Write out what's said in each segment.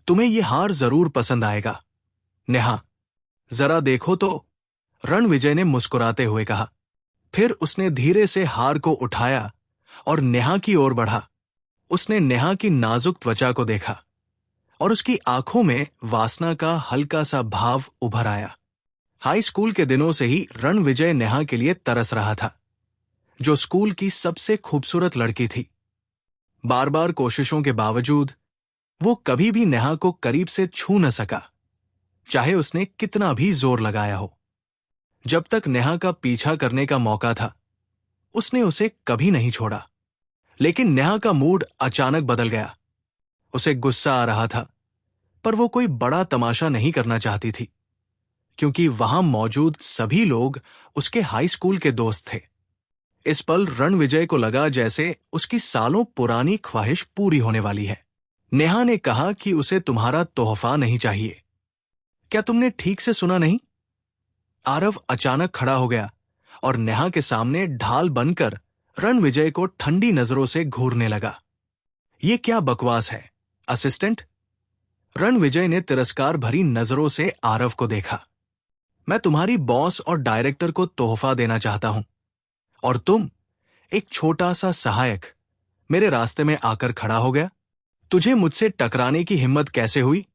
तुम्हें ये हार जरूर पसंद आएगा। नेहा, जरा देखो तो, रणविजय ने मुस्कुराते हुए कहा। फिर उसने धीरे से हार को उठाया और नेहा की ओर बढ़ा। उसने नेहा की नाजुक त्वचा को देखा और उसकी आंखों में वासना का हल्का सा भाव उभर आया। हाई स्कूल के दिनों से ही रणविजय नेहा के लिए तरस रहा था, जो स्कूल की सबसे खूबसूरत लड़की थी। बार बार कोशिशों के बावजूद वो कभी भी नेहा को करीब से छू न सका, चाहे उसने कितना भी जोर लगाया हो। जब तक नेहा का पीछा करने का मौका था, उसने उसे कभी नहीं छोड़ा। लेकिन नेहा का मूड अचानक बदल गया। उसे गुस्सा आ रहा था, पर वो कोई बड़ा तमाशा नहीं करना चाहती थी, क्योंकि वहां मौजूद सभी लोग उसके हाई स्कूल के दोस्त थे। इस पल रणविजय को लगा जैसे उसकी सालों पुरानी ख्वाहिश पूरी होने वाली है। नेहा ने कहा कि उसे तुम्हारा तोहफा नहीं चाहिए। क्या तुमने ठीक से सुना नहीं? आरव अचानक खड़ा हो गया और नेहा के सामने ढाल बनकर रणविजय को ठंडी नजरों से घूरने लगा। ये क्या बकवास है, असिस्टेंट? रणविजय ने तिरस्कार भरी नजरों से आरव को देखा। मैं तुम्हारी बॉस और डायरेक्टर को तोहफा देना चाहता हूं, और तुम, एक छोटा सा सहायक, मेरे रास्ते में आकर खड़ा हो गया। तुझे मुझसे टकराने की हिम्मत कैसे हुई?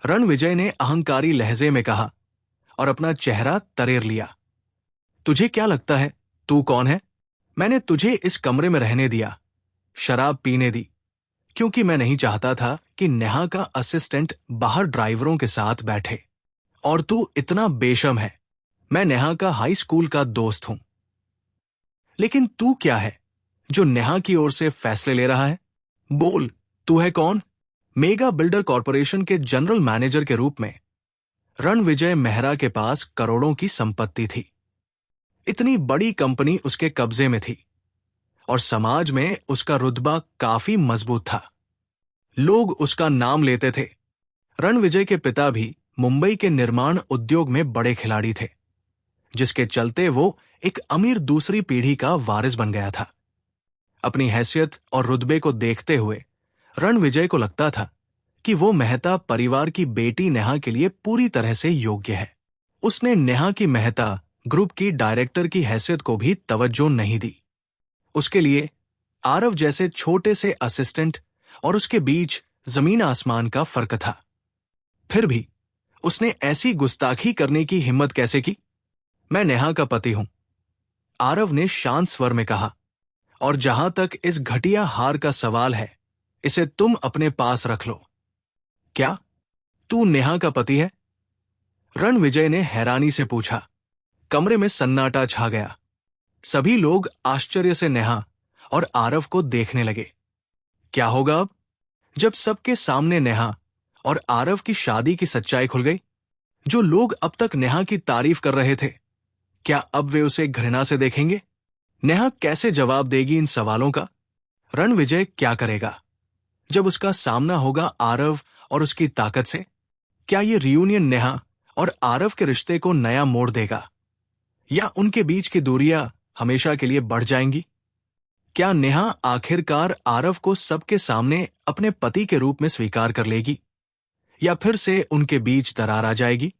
रणविजय ने अहंकारी लहजे में कहा और अपना चेहरा तरेर लिया। तुझे क्या लगता है तू कौन है? मैंने तुझे इस कमरे में रहने दिया, शराब पीने दी, क्योंकि मैं नहीं चाहता था कि नेहा का असिस्टेंट बाहर ड्राइवरों के साथ बैठे। और तू इतना बेशर्म है। मैं नेहा का हाई स्कूल का दोस्त हूं। लेकिन तू क्या है जो नेहा की ओर से फैसले ले रहा है? बोल, तू है कौन? मेगा बिल्डर कॉरपोरेशन के जनरल मैनेजर के रूप में रणविजय मेहरा के पास करोड़ों की संपत्ति थी। इतनी बड़ी कंपनी उसके कब्जे में थी और समाज में उसका रुतबा काफी मजबूत था। लोग उसका नाम लेते थे। रणविजय के पिता भी मुंबई के निर्माण उद्योग में बड़े खिलाड़ी थे, जिसके चलते वो एक अमीर दूसरी पीढ़ी का वारिस बन गया था। अपनी हैसियत और रुतबे को देखते हुए रणविजय को लगता था कि वो मेहता परिवार की बेटी नेहा के लिए पूरी तरह से योग्य है। उसने नेहा की मेहता ग्रुप की डायरेक्टर की हैसियत को भी तवज्जो नहीं दी। उसके लिए आरव जैसे छोटे से असिस्टेंट और उसके बीच जमीन आसमान का फर्क था। फिर भी उसने ऐसी गुस्ताखी करने की हिम्मत कैसे की? मैं नेहा का पति हूं, आरव ने शांत स्वर में कहा, और जहां तक इस घटिया हार का सवाल है, इसे तुम अपने पास रख लो। क्या तू नेहा का पति है? रणविजय ने हैरानी से पूछा। कमरे में सन्नाटा छा गया। सभी लोग आश्चर्य से नेहा और आरव को देखने लगे। क्या होगा अब, जब सबके सामने नेहा और आरव की शादी की सच्चाई खुल गई? जो लोग अब तक नेहा की तारीफ कर रहे थे, क्या अब वे उसे घृणा से देखेंगे? नेहा कैसे जवाब देगी इन सवालों का? रणविजय क्या करेगा जब उसका सामना होगा आरव और उसकी ताकत से? क्या ये रियूनियन नेहा और आरव के रिश्ते को नया मोड़ देगा, या उनके बीच की दूरियां हमेशा के लिए बढ़ जाएंगी? क्या नेहा आखिरकार आरव को सबके सामने अपने पति के रूप में स्वीकार कर लेगी, या फिर से उनके बीच दरार आ जाएगी?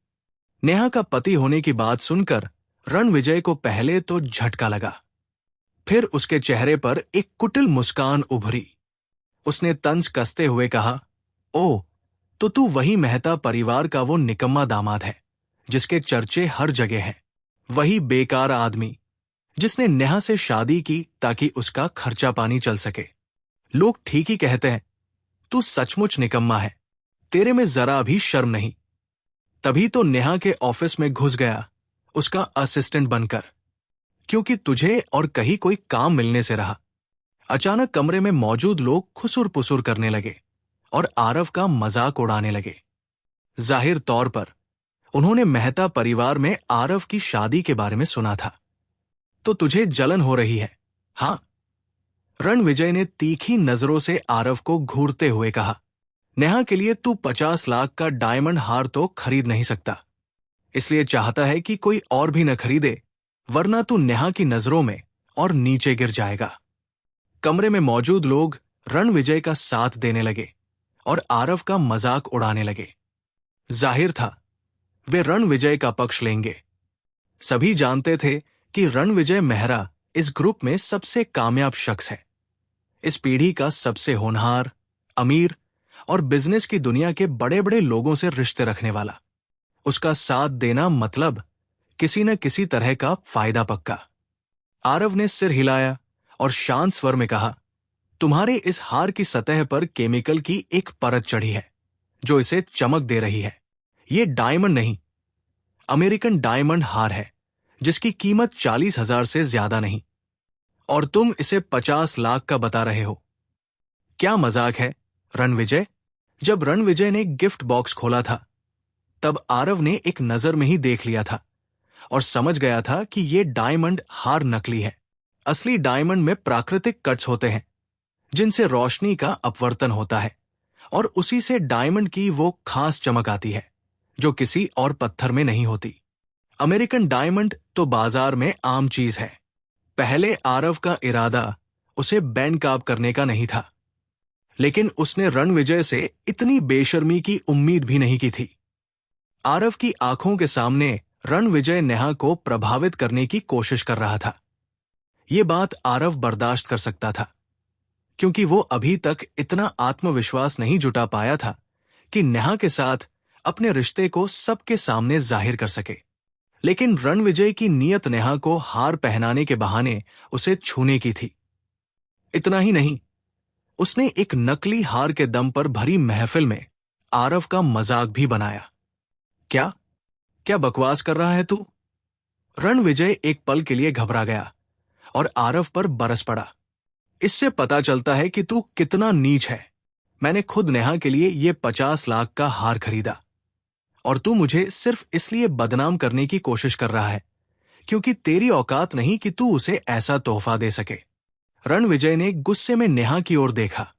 नेहा का पति होने की बात सुनकर रणविजय को पहले तो झटका लगा, फिर उसके चेहरे पर एक कुटिल मुस्कान उभरी। उसने तंज कसते हुए कहा, ओ, तो तू वही मेहता परिवार का वो निकम्मा दामाद है जिसके चर्चे हर जगह हैं। वही बेकार आदमी जिसने नेहा से शादी की ताकि उसका खर्चा पानी चल सके। लोग ठीक ही कहते हैं, तू सचमुच निकम्मा है, तेरे में जरा भी शर्म नहीं। तभी तो नेहा के ऑफिस में घुस गया उसका असिस्टेंट बनकर, क्योंकि तुझे और कहीं कोई काम मिलने से रहा। अचानक कमरे में मौजूद लोग खुसुर पुसुर करने लगे और आरव का मजाक उड़ाने लगे। जाहिर तौर पर उन्होंने मेहता परिवार में आरव की शादी के बारे में सुना था। तो तुझे जलन हो रही है, हां? रणविजय ने तीखी नजरों से आरव को घूरते हुए कहा। नेहा के लिए तू 50 लाख का डायमंड हार तो खरीद नहीं सकता, इसलिए चाहता है कि कोई और भी न खरीदे, वरना तू नेहा की नजरों में और नीचे गिर जाएगा। कमरे में मौजूद लोग रणविजय का साथ देने लगे और आरव का मजाक उड़ाने लगे। जाहिर था वे रणविजय का पक्ष लेंगे। सभी जानते थे कि रणविजय मेहरा इस ग्रुप में सबसे कामयाब शख्स है, इस पीढ़ी का सबसे होनहार, अमीर और बिजनेस की दुनिया के बड़े बड़े लोगों से रिश्ते रखने वाला। उसका साथ देना मतलब किसी न किसी तरह का फायदा पक्का। आरव ने सिर हिलाया और शांत स्वर में कहा, तुम्हारे इस हार की सतह पर केमिकल की एक परत चढ़ी है जो इसे चमक दे रही है। ये डायमंड नहीं, अमेरिकन डायमंड हार है जिसकी कीमत 40,000 से ज्यादा नहीं, और तुम इसे 50 लाख का बता रहे हो। क्या मजाक है रणविजय? जब रणविजय ने गिफ्ट बॉक्स खोला था तब आरव ने एक नजर में ही देख लिया था और समझ गया था कि यह डायमंड हार नकली है। असली डायमंड में प्राकृतिक कट्स होते हैं जिनसे रोशनी का अपवर्तन होता है और उसी से डायमंड की वो खास चमक आती है जो किसी और पत्थर में नहीं होती। अमेरिकन डायमंड तो बाजार में आम चीज है। पहले आरव का इरादा उसे बेनकाब करने का नहीं था, लेकिन उसने रणविजय से इतनी बेशर्मी की उम्मीद भी नहीं की थी। आरव की आंखों के सामने रणविजय नेहा को प्रभावित करने की कोशिश कर रहा था। ये बात आरव बर्दाश्त कर सकता था क्योंकि वो अभी तक इतना आत्मविश्वास नहीं जुटा पाया था कि नेहा के साथ अपने रिश्ते को सबके सामने जाहिर कर सके। लेकिन रणविजय की नीयत नेहा को हार पहनाने के बहाने उसे छूने की थी। इतना ही नहीं, उसने एक नकली हार के दम पर भरी महफिल में आरव का मजाक भी बनाया। क्या क्या बकवास कर रहा है तू? रणविजय एक पल के लिए घबरा गया और आरव पर बरस पड़ा। इससे पता चलता है कि तू कितना नीच है। मैंने खुद नेहा के लिए ये 50 लाख का हार खरीदा और तू मुझे सिर्फ इसलिए बदनाम करने की कोशिश कर रहा है क्योंकि तेरी औकात नहीं कि तू उसे ऐसा तोहफा दे सके। रणविजय ने गुस्से में नेहा की ओर देखा,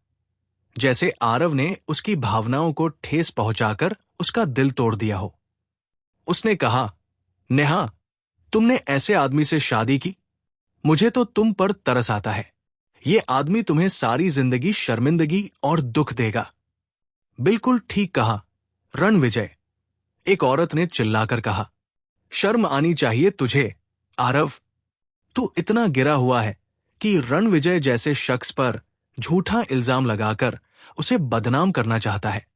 जैसे आरव ने उसकी भावनाओं को ठेस पहुंचाकर उसका दिल तोड़ दिया हो। उसने कहा, नेहा, तुमने ऐसे आदमी से शादी की? मुझे तो तुम पर तरस आता है। ये आदमी तुम्हें सारी जिंदगी शर्मिंदगी और दुख देगा। बिल्कुल ठीक कहा रणविजय, एक औरत ने चिल्लाकर कहा। शर्म आनी चाहिए तुझे आरव। तू इतना गिरा हुआ है कि रणविजय जैसे शख्स पर झूठा इल्जाम लगाकर उसे बदनाम करना चाहता है,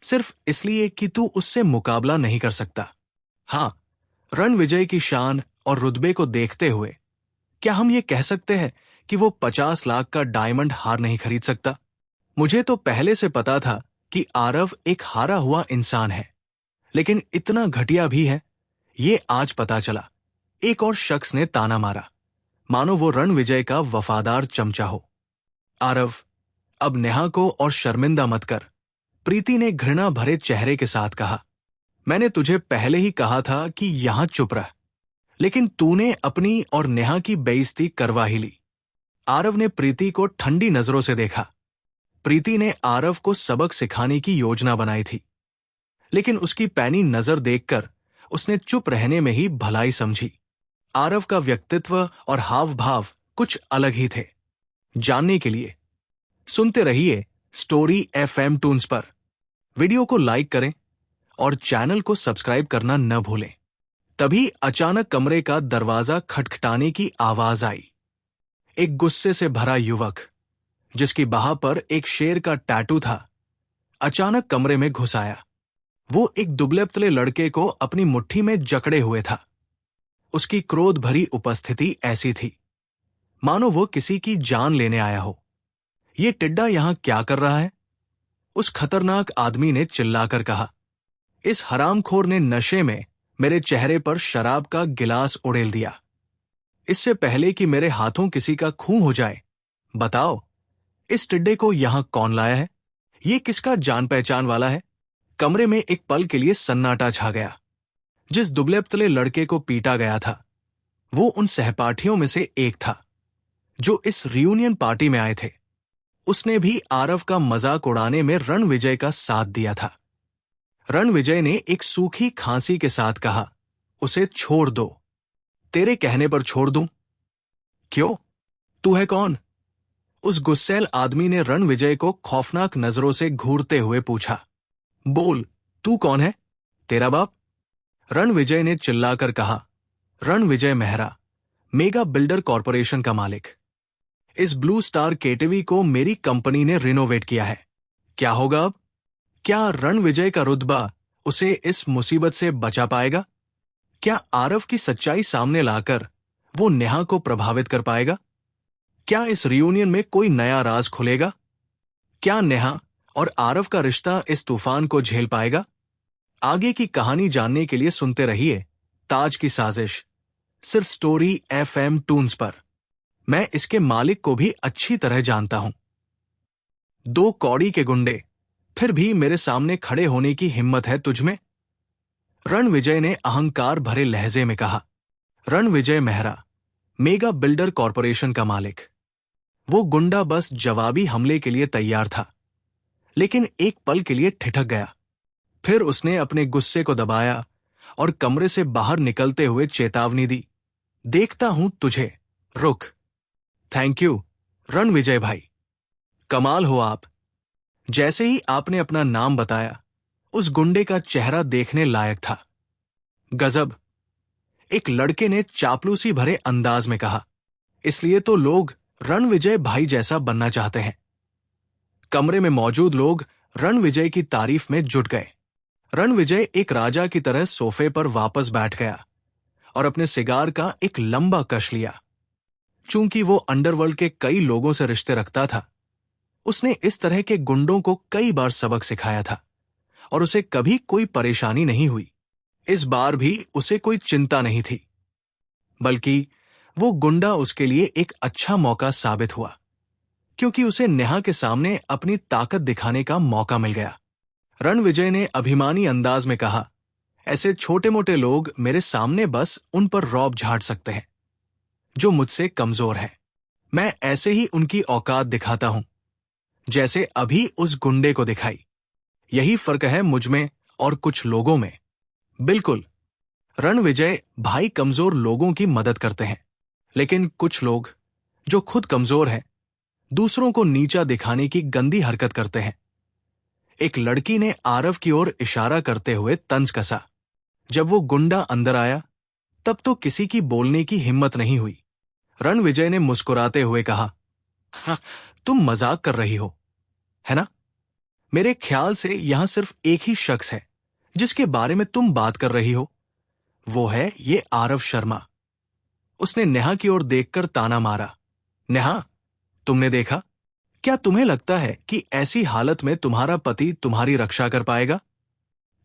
सिर्फ इसलिए कि तू उससे मुकाबला नहीं कर सकता। हां, रणविजय की शान और रुतबे को देखते हुए क्या हम ये कह सकते हैं कि वो 50 लाख का डायमंड हार नहीं खरीद सकता? मुझे तो पहले से पता था कि आरव एक हारा हुआ इंसान है, लेकिन इतना घटिया भी है, ये आज पता चला। एक और शख्स ने ताना मारा, मानो वो रणविजय का वफादार चमचा हो। आरव, अब नेहा को और शर्मिंदा मत कर, प्रीति ने घृणा भरे चेहरे के साथ कहा। मैंने तुझे पहले ही कहा था कि यहां चुप रह, लेकिन तूने अपनी और नेहा की बेइज्जती करवा ही ली। आरव ने प्रीति को ठंडी नजरों से देखा। प्रीति ने आरव को सबक सिखाने की योजना बनाई थी, लेकिन उसकी पैनी नजर देखकर उसने चुप रहने में ही भलाई समझी। आरव का व्यक्तित्व और हाव भाव कुछ अलग ही थे। जानने के लिए सुनते रहिए स्टोरी FM टून्स पर। वीडियो को लाइक करें और चैनल को सब्सक्राइब करना न भूलें। तभी अचानक कमरे का दरवाजा खटखटाने की आवाज आई। एक गुस्से से भरा युवक, जिसकी बाह पर एक शेर का टैटू था, अचानक कमरे में घुस आया। वो एक दुबले पतले लड़के को अपनी मुट्ठी में जकड़े हुए था। उसकी क्रोध भरी उपस्थिति ऐसी थी मानो वो किसी की जान लेने आया हो। ये टिड्डा यहां क्या कर रहा है? उस खतरनाक आदमी ने चिल्लाकर कहा। इस हरामखोर ने नशे में मेरे चेहरे पर शराब का गिलास उड़ेल दिया। इससे पहले कि मेरे हाथों किसी का खून हो जाए, बताओ इस टिड्डे को यहां कौन लाया है? ये किसका जान पहचान वाला है? कमरे में एक पल के लिए सन्नाटा छा गया। जिस दुबले पतले लड़के को पीटा गया था वो उन सहपाठियों में से एक था जो इस रियूनियन पार्टी में आए थे। उसने भी आरव का मजाक उड़ाने में रणविजय का साथ दिया था। रणविजय ने एक सूखी खांसी के साथ कहा, उसे छोड़ दो। तेरे कहने पर छोड़ दूं? क्यों? तू है कौन? उस गुस्सैल आदमी ने रणविजय को खौफनाक नजरों से घूरते हुए पूछा, बोल, तू कौन है? तेरा बाप? रणविजय ने चिल्लाकर कहा, Ranvijay Mehra, mega builder corporation का मालिक। इस ब्लू स्टार केटीवी को मेरी कंपनी ने रिनोवेट किया है। क्या होगा अब? क्या रणविजय का रुतबा उसे इस मुसीबत से बचा पाएगा? क्या आरव की सच्चाई सामने लाकर वो नेहा को प्रभावित कर पाएगा? क्या इस रियूनियन में कोई नया राज खुलेगा? क्या नेहा और आरव का रिश्ता इस तूफान को झेल पाएगा? आगे की कहानी जानने के लिए सुनते रहिए ताज की साजिश, सिर्फ स्टोरी FM टून्स पर। मैं इसके मालिक को भी अच्छी तरह जानता हूं। 2 कौड़ी के गुंडे, फिर भी मेरे सामने खड़े होने की हिम्मत है तुझमें? रणविजय ने अहंकार भरे लहजे में कहा। Ranvijay Mehra, mega builder corporation का मालिक। वो गुंडा बस जवाबी हमले के लिए तैयार था, लेकिन एक पल के लिए ठिठक गया। फिर उसने अपने गुस्से को दबाया और कमरे से बाहर निकलते हुए चेतावनी दी, देखता हूं तुझे, रुक। थैंक यू रणविजय भाई, कमाल हो आप। जैसे ही आपने अपना नाम बताया, उस गुंडे का चेहरा देखने लायक था। गजब, एक लड़के ने चापलूसी भरे अंदाज में कहा। इसलिए तो लोग रणविजय भाई जैसा बनना चाहते हैं। कमरे में मौजूद लोग रणविजय की तारीफ में जुट गए। रणविजय एक राजा की तरह सोफे पर वापस बैठ गया और अपने सिगार का एक लंबा कश लिया। चूंकि वो अंडरवर्ल्ड के कई लोगों से रिश्ते रखता था, उसने इस तरह के गुंडों को कई बार सबक सिखाया था और उसे कभी कोई परेशानी नहीं हुई। इस बार भी उसे कोई चिंता नहीं थी, बल्कि वो गुंडा उसके लिए एक अच्छा मौका साबित हुआ, क्योंकि उसे नेहा के सामने अपनी ताकत दिखाने का मौका मिल गया। रणविजय ने अभिमानी अंदाज में कहा, ऐसे छोटे मोटे लोग मेरे सामने बस उन पर रौब झाड़ सकते हैं जो मुझसे कमजोर है। मैं ऐसे ही उनकी औकात दिखाता हूं, जैसे अभी उस गुंडे को दिखाई। यही फर्क है मुझमें और कुछ लोगों में। बिल्कुल, रणविजय भाई कमजोर लोगों की मदद करते हैं, लेकिन कुछ लोग जो खुद कमजोर हैं, दूसरों को नीचा दिखाने की गंदी हरकत करते हैं। एक लड़की ने आरव की ओर इशारा करते हुए तंज कसा। जब वो गुंडा अंदर आया, तब तो किसी की बोलने की हिम्मत नहीं हुई। रणविजय ने मुस्कुराते हुए कहा, हाँ, तुम मजाक कर रही हो, है ना? मेरे ख्याल से यहां सिर्फ एक ही शख्स है जिसके बारे में तुम बात कर रही हो। वो है ये आरव शर्मा। उसने नेहा की ओर देखकर ताना मारा। नेहा, तुमने देखा? क्या तुम्हें लगता है कि ऐसी हालत में तुम्हारा पति तुम्हारी रक्षा कर पाएगा?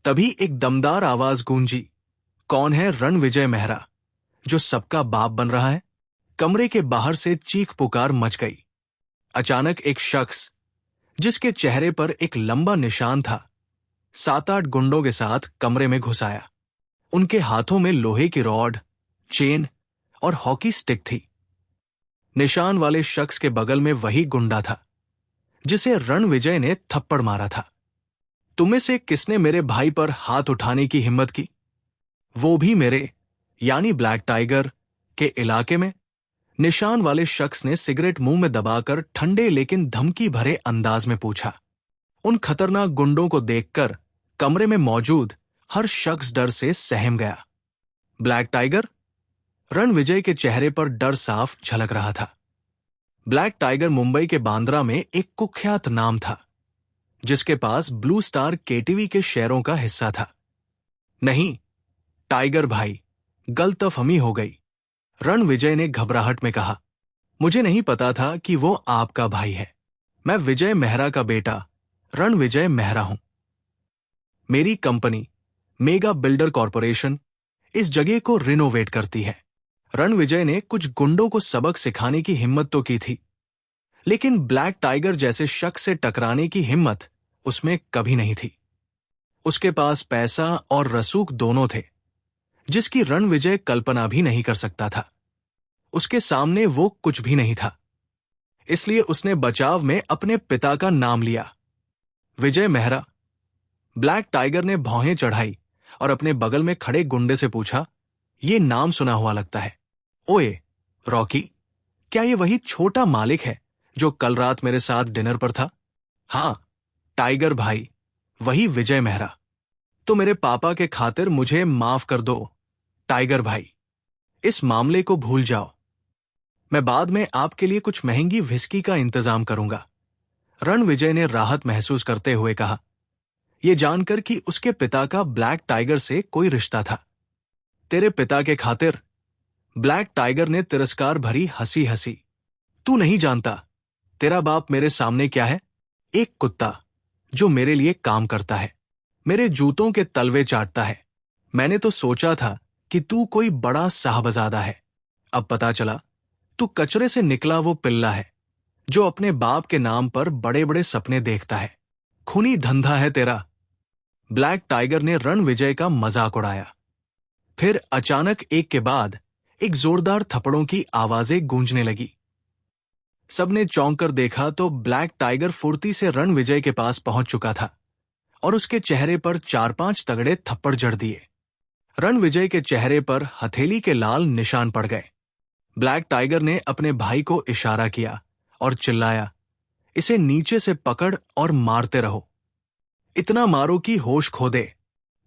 तभी एक दमदार आवाज गूंजी, कौन है रणविजय मेहरा, जो सबका बाप बन रहा है? कमरे के बाहर से चीख पुकार मच गई। अचानक एक शख्स, जिसके चेहरे पर एक लंबा निशान था, 7-8 गुंडों के साथ कमरे में घुस आया। उनके हाथों में लोहे की रॉड, चेन और हॉकी स्टिक थी। निशान वाले शख्स के बगल में वही गुंडा था जिसे रणविजय ने थप्पड़ मारा था। तुम में से किसने मेरे भाई पर हाथ उठाने की हिम्मत की? वो भी मेरे, यानी ब्लैक टाइगर के इलाके में? निशान वाले शख्स ने सिगरेट मुंह में दबाकर ठंडे लेकिन धमकी भरे अंदाज में पूछा। उन खतरनाक गुंडों को देखकर कमरे में मौजूद हर शख्स डर से सहम गया। Black tiger? रणविजय के चेहरे पर डर साफ झलक रहा था। ब्लैक टाइगर मुंबई के बांद्रा में एक कुख्यात नाम था, जिसके पास ब्लू स्टार केटीवी के शेयरों का हिस्सा था। नहीं टाइगर भाई, गलतफहमी हो गई, रणविजय ने घबराहट में कहा। मुझे नहीं पता था कि वो आपका भाई है। मैं विजय मेहरा का बेटा रणविजय मेहरा हूं। मेरी कंपनी मेगा बिल्डर कॉरपोरेशन इस जगह को रिनोवेट करती है। रणविजय ने कुछ गुंडों को सबक सिखाने की हिम्मत तो की थी, लेकिन ब्लैक टाइगर जैसे शख्स से टकराने की हिम्मत उसमें कभी नहीं थी। उसके पास पैसा और रसूख दोनों थे, जिसकी रणविजय कल्पना भी नहीं कर सकता था। उसके सामने वो कुछ भी नहीं था, इसलिए उसने बचाव में अपने पिता का नाम लिया, विजय मेहरा। ब्लैक टाइगर ने भौहें चढ़ाई और अपने बगल में खड़े गुंडे से पूछा, ये नाम सुना हुआ लगता है। ओए रॉकी, क्या ये वही छोटा मालिक है जो कल रात मेरे साथ डिनर पर था? हाँ, टाइगर भाई, वही विजय मेहरा। तो मेरे पापा के खातिर मुझे माफ कर दो, टाइगर भाई। इस मामले को भूल जाओ। मैं बाद में आपके लिए कुछ महंगी विस्की का इंतजाम करूंगा। रणविजय ने राहत महसूस करते हुए कहा, यह जानकर कि उसके पिता का ब्लैक टाइगर से कोई रिश्ता था। तेरे पिता के खातिर? ब्लैक टाइगर ने तिरस्कार भरी हंसी हंसी। तू नहीं जानता, तेरा बाप मेरे सामने क्या है? एक कुत्ता जो मेरे लिए काम करता है, मेरे जूतों के तलवे चाटता है। मैंने तो सोचा था कि तू कोई बड़ा साहबजादा है। अब पता चला तू कचरे से निकला वो पिल्ला है जो अपने बाप के नाम पर बड़े बड़े सपने देखता है। खूनी धंधा है तेरा। ब्लैक टाइगर ने रणविजय का मजाक उड़ाया। फिर अचानक एक के बाद एक जोरदार थप्पड़ों की आवाजें गूंजने लगी। सबने चौंक कर देखा तो ब्लैक टाइगर फुर्ती से रणविजय के पास पहुंच चुका था और उसके चेहरे पर 4-5 तगड़े थप्पड़ जड़ दिए। रणविजय के चेहरे पर हथेली के लाल निशान पड़ गए। ब्लैक टाइगर ने अपने भाई को इशारा किया और चिल्लाया, इसे नीचे से पकड़ और मारते रहो। इतना मारो कि होश खो दे,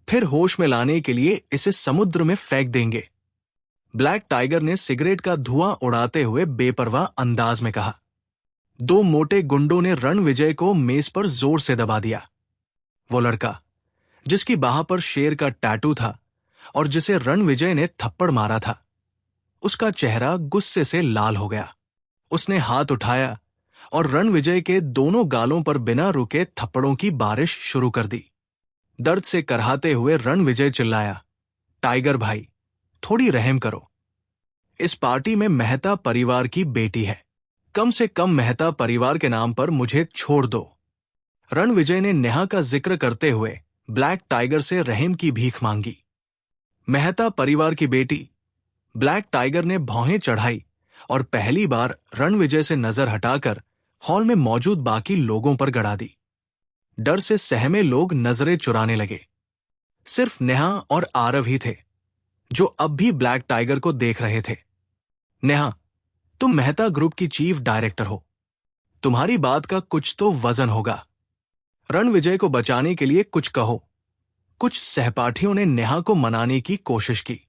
फिर होश में लाने के लिए इसे समुद्र में फेंक देंगे। ब्लैक टाइगर ने सिगरेट का धुआं उड़ाते हुए बेपरवाह अंदाज में कहा। 2 मोटे गुंडों ने रणविजय को मेज पर जोर से दबा दिया। वो लड़का जिसकी बाह पर शेर का टैटू था और जिसे रणविजय ने थप्पड़ मारा था, उसका चेहरा गुस्से से लाल हो गया। उसने हाथ उठाया और रणविजय के दोनों गालों पर बिना रुके थप्पड़ों की बारिश शुरू कर दी। दर्द से करहाते हुए रणविजय चिल्लाया, टाइगर भाई, थोड़ी रहम करो। इस पार्टी में मेहता परिवार की बेटी है, कम से कम मेहता परिवार के नाम पर मुझे छोड़ दो। रणविजय ने नेहा का जिक्र करते हुए ब्लैक टाइगर से रहम की भीख मांगी। मेहता परिवार की बेटी? ब्लैक टाइगर ने भौहें चढ़ाई और पहली बार रणविजय से नजर हटाकर हॉल में मौजूद बाकी लोगों पर गड़ा दी। डर से सहमे लोग नजरें चुराने लगे। सिर्फ नेहा और आरव ही थे जो अब भी ब्लैक टाइगर को देख रहे थे। नेहा, तुम मेहता ग्रुप की चीफ डायरेक्टर हो, तुम्हारी बात का कुछ तो वजन होगा। रणविजय को बचाने के लिए कुछ कहो। कुछ सहपाठियों ने नेहा को मनाने की कोशिश की।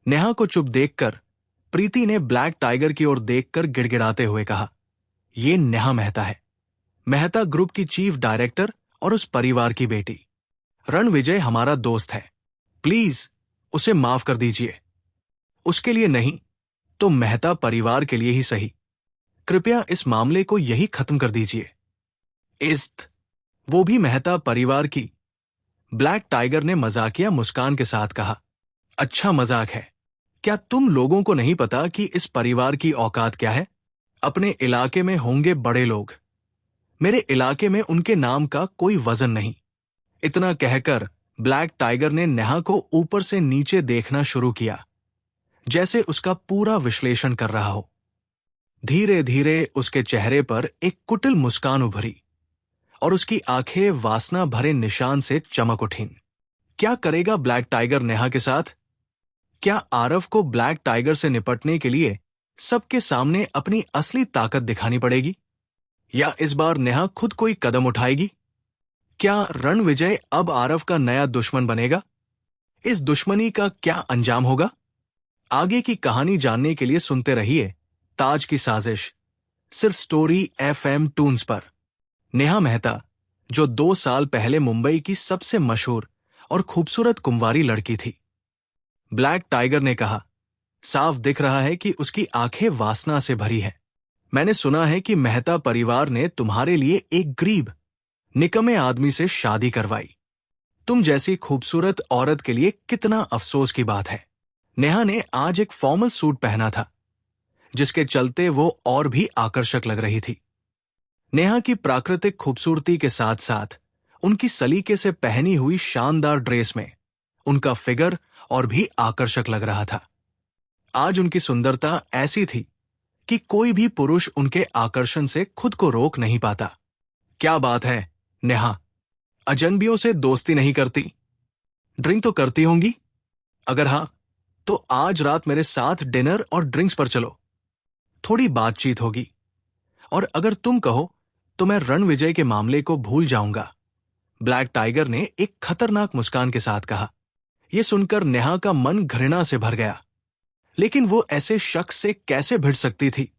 नेहा को चुप देखकर प्रीति ने ब्लैक टाइगर की ओर देखकर गिड़गिड़ाते हुए कहा, यह नेहा मेहता है, मेहता ग्रुप की चीफ डायरेक्टर और उस परिवार की बेटी। रणविजय हमारा दोस्त है, प्लीज उसे माफ कर दीजिए। उसके लिए नहीं तो मेहता परिवार के लिए ही सही, कृपया इस मामले को यही खत्म कर दीजिए। इस्त, वो भी मेहता परिवार की? ब्लैक टाइगर ने मजाकिया मुस्कान के साथ कहा, अच्छा मजाक है। क्या तुम लोगों को नहीं पता कि इस परिवार की औकात क्या है? अपने इलाके में होंगे बड़े लोग, मेरे इलाके में उनके नाम का कोई वजन नहीं। इतना कहकर ब्लैक टाइगर ने नेहा को ऊपर से नीचे देखना शुरू किया, जैसे उसका पूरा विश्लेषण कर रहा हो। धीरे धीरे उसके चेहरे पर एक कुटिल मुस्कान उभरी और उसकी आंखें वासना भरे निशान से चमक उठीं। क्या करेगा ब्लैक टाइगर नेहा के साथ? क्या आरव को ब्लैक टाइगर से निपटने के लिए सबके सामने अपनी असली ताकत दिखानी पड़ेगी, या इस बार नेहा खुद कोई कदम उठाएगी? क्या रणविजय अब आरव का नया दुश्मन बनेगा? इस दुश्मनी का क्या अंजाम होगा? आगे की कहानी जानने के लिए सुनते रहिए ताज की साजिश, सिर्फ स्टोरी FM टून्स पर। नेहा मेहता, जो 2 साल पहले मुंबई की सबसे मशहूर और खूबसूरत कुंवारी लड़की थी। ब्लैक टाइगर ने कहा, साफ दिख रहा है कि उसकी आंखें वासना से भरी है। मैंने सुना है कि मेहता परिवार ने तुम्हारे लिए एक गरीब निकम्मे आदमी से शादी करवाई। तुम जैसी खूबसूरत औरत के लिए कितना अफसोस की बात है। नेहा ने आज एक फॉर्मल सूट पहना था, जिसके चलते वो और भी आकर्षक लग रही थी। नेहा की प्राकृतिक खूबसूरती के साथ साथ उनकी सलीके से पहनी हुई शानदार ड्रेस में उनका फिगर और भी आकर्षक लग रहा था। आज उनकी सुंदरता ऐसी थी कि कोई भी पुरुष उनके आकर्षण से खुद को रोक नहीं पाता। क्या बात है नेहा, अजनबियों से दोस्ती नहीं करती? ड्रिंक तो करती होंगी? अगर हां, तो आज रात मेरे साथ डिनर और ड्रिंक्स पर चलो। थोड़ी बातचीत होगी और अगर तुम कहो तो मैं रणविजय के मामले को भूल जाऊंगा, ब्लैक टाइगर ने एक खतरनाक मुस्कान के साथ कहा। यह सुनकर नेहा का मन घृणा से भर गया। लेकिन वो ऐसे शख्स से कैसे भिड़ सकती थी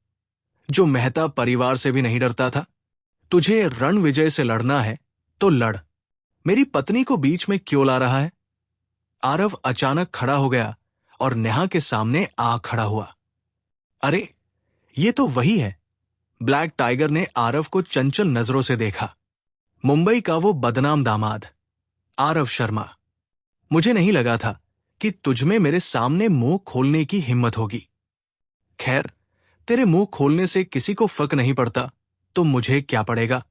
जो मेहता परिवार से भी नहीं डरता था। तुझे रणविजय से लड़ना है तो लड़, मेरी पत्नी को बीच में क्यों ला रहा है? आरव अचानक खड़ा हो गया और नेहा के सामने आ खड़ा हुआ। अरे ये तो वही है। ब्लैक टाइगर ने आरव को चंचल नजरों से देखा। मुंबई का वो बदनाम दामाद आरव शर्मा। मुझे नहीं लगा था कि तुझमें मेरे सामने मुंह खोलने की हिम्मत होगी। खैर, तेरे मुंह खोलने से किसी को फर्क नहीं पड़ता तो मुझे क्या पड़ेगा।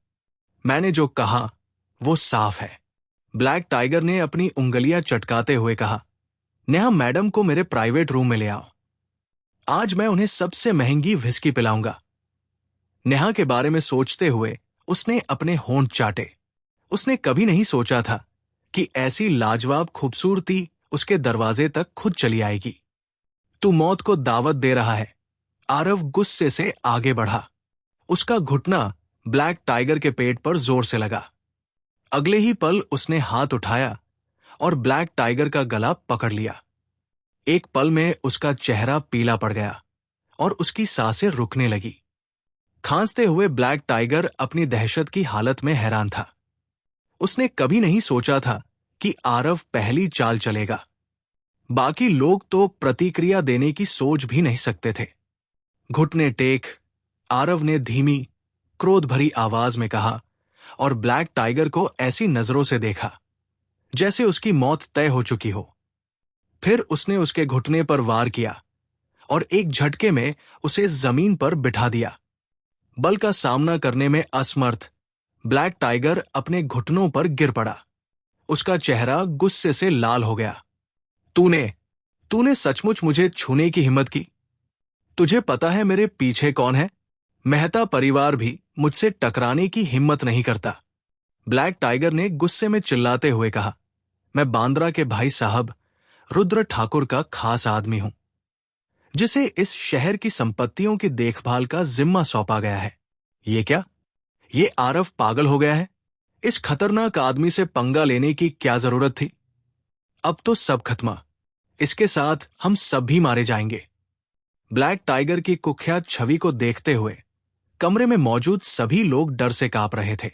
मैंने जो कहा वो साफ है। ब्लैक टाइगर ने अपनी उंगलियां चटकाते हुए कहा। नेहा मैडम को मेरे प्राइवेट रूम में ले आओ। आज मैं उन्हें सबसे महंगी विस्की पिलाऊंगा। नेहा के बारे में सोचते हुए उसने अपने होंठ चाटे। उसने कभी नहीं सोचा था कि ऐसी लाजवाब खूबसूरती उसके दरवाजे तक खुद चली आएगी। तू मौत को दावत दे रहा है। आरव गुस्से से आगे बढ़ा। उसका घुटना ब्लैक टाइगर के पेट पर जोर से लगा। अगले ही पल उसने हाथ उठाया और ब्लैक टाइगर का गला पकड़ लिया। एक पल में उसका चेहरा पीला पड़ गया और उसकी सांसें रुकने लगी। खांसते हुए ब्लैक टाइगर अपनी दहशत की हालत में हैरान था। उसने कभी नहीं सोचा था कि आरव पहली चाल चलेगा। बाकी लोग तो प्रतिक्रिया देने की सोच भी नहीं सकते थे। घुटने टेक आरव ने धीमी, क्रोध भरी आवाज में कहा और ब्लैक टाइगर को ऐसी नजरों से देखा जैसे उसकी मौत तय हो चुकी हो। फिर उसने उसके घुटने पर वार किया और एक झटके में उसे जमीन पर बिठा दिया। बल का सामना करने में असमर्थ ब्लैक टाइगर अपने घुटनों पर गिर पड़ा। उसका चेहरा गुस्से से लाल हो गया। तूने सचमुच मुझे छूने की हिम्मत की? तुझे पता है मेरे पीछे कौन है? मेहता परिवार भी मुझसे टकराने की हिम्मत नहीं करता। ब्लैक टाइगर ने गुस्से में चिल्लाते हुए कहा। मैं बांद्रा के भाई साहब रुद्र ठाकुर का खास आदमी हूं, जिसे इस शहर की संपत्तियों की देखभाल का जिम्मा सौंपा गया है। ये क्या? ये आरव पागल हो गया है? इस खतरनाक आदमी से पंगा लेने की क्या जरूरत थी? अब तो सब खत्मा। इसके साथ हम सब भी मारे जाएंगे। ब्लैक टाइगर की कुख्यात छवि को देखते हुए कमरे में मौजूद सभी लोग डर से कांप रहे थे।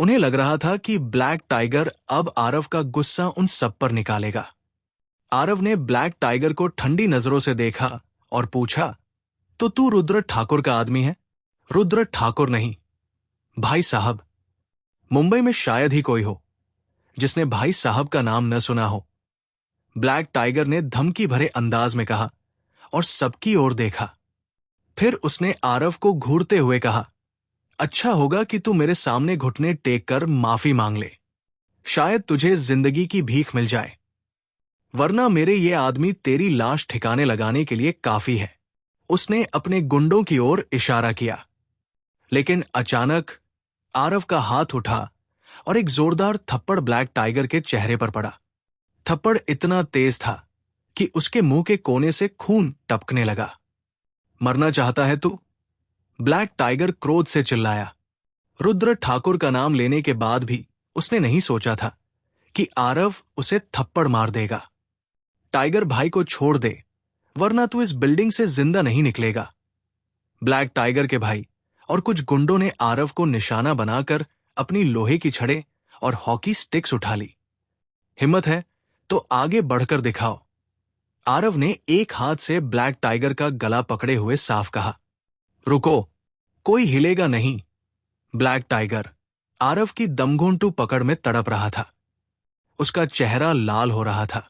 उन्हें लग रहा था कि ब्लैक टाइगर अब आरव का गुस्सा उन सब पर निकालेगा। आरव ने ब्लैक टाइगर को ठंडी नजरों से देखा और पूछा, तो तू रुद्र ठाकुर का आदमी है? रुद्र ठाकुर नहीं, भाई साहब। मुंबई में शायद ही कोई हो जिसने भाई साहब का नाम न सुना हो। ब्लैक टाइगर ने धमकी भरे अंदाज में कहा और सबकी ओर देखा। फिर उसने आरव को घूरते हुए कहा, अच्छा होगा कि तू मेरे सामने घुटने टेक कर माफी मांग ले। शायद तुझे जिंदगी की भीख मिल जाए, वरना मेरे ये आदमी तेरी लाश ठिकाने लगाने के लिए काफी है। उसने अपने गुंडों की ओर इशारा किया। लेकिन अचानक आरव का हाथ उठा और एक जोरदार थप्पड़ ब्लैक टाइगर के चेहरे पर पड़ा। थप्पड़ इतना तेज था कि उसके मुंह के कोने से खून टपकने लगा। मरना चाहता है तू? ब्लैक टाइगर क्रोध से चिल्लाया। रुद्र ठाकुर का नाम लेने के बाद भी उसने नहीं सोचा था कि आरव उसे थप्पड़ मार देगा। टाइगर भाई को छोड़ दे, वरना तू इस बिल्डिंग से जिंदा नहीं निकलेगा। ब्लैक टाइगर के भाई और कुछ गुंडों ने आरव को निशाना बनाकर अपनी लोहे की छड़ें और हॉकी स्टिक्स उठा ली। हिम्मत है तो आगे बढ़कर दिखाओ। आरव ने एक हाथ से ब्लैक टाइगर का गला पकड़े हुए साफ कहा। रुको, कोई हिलेगा नहीं। ब्लैक टाइगर आरव की दमघोंटू पकड़ में तड़प रहा था। उसका चेहरा लाल हो रहा था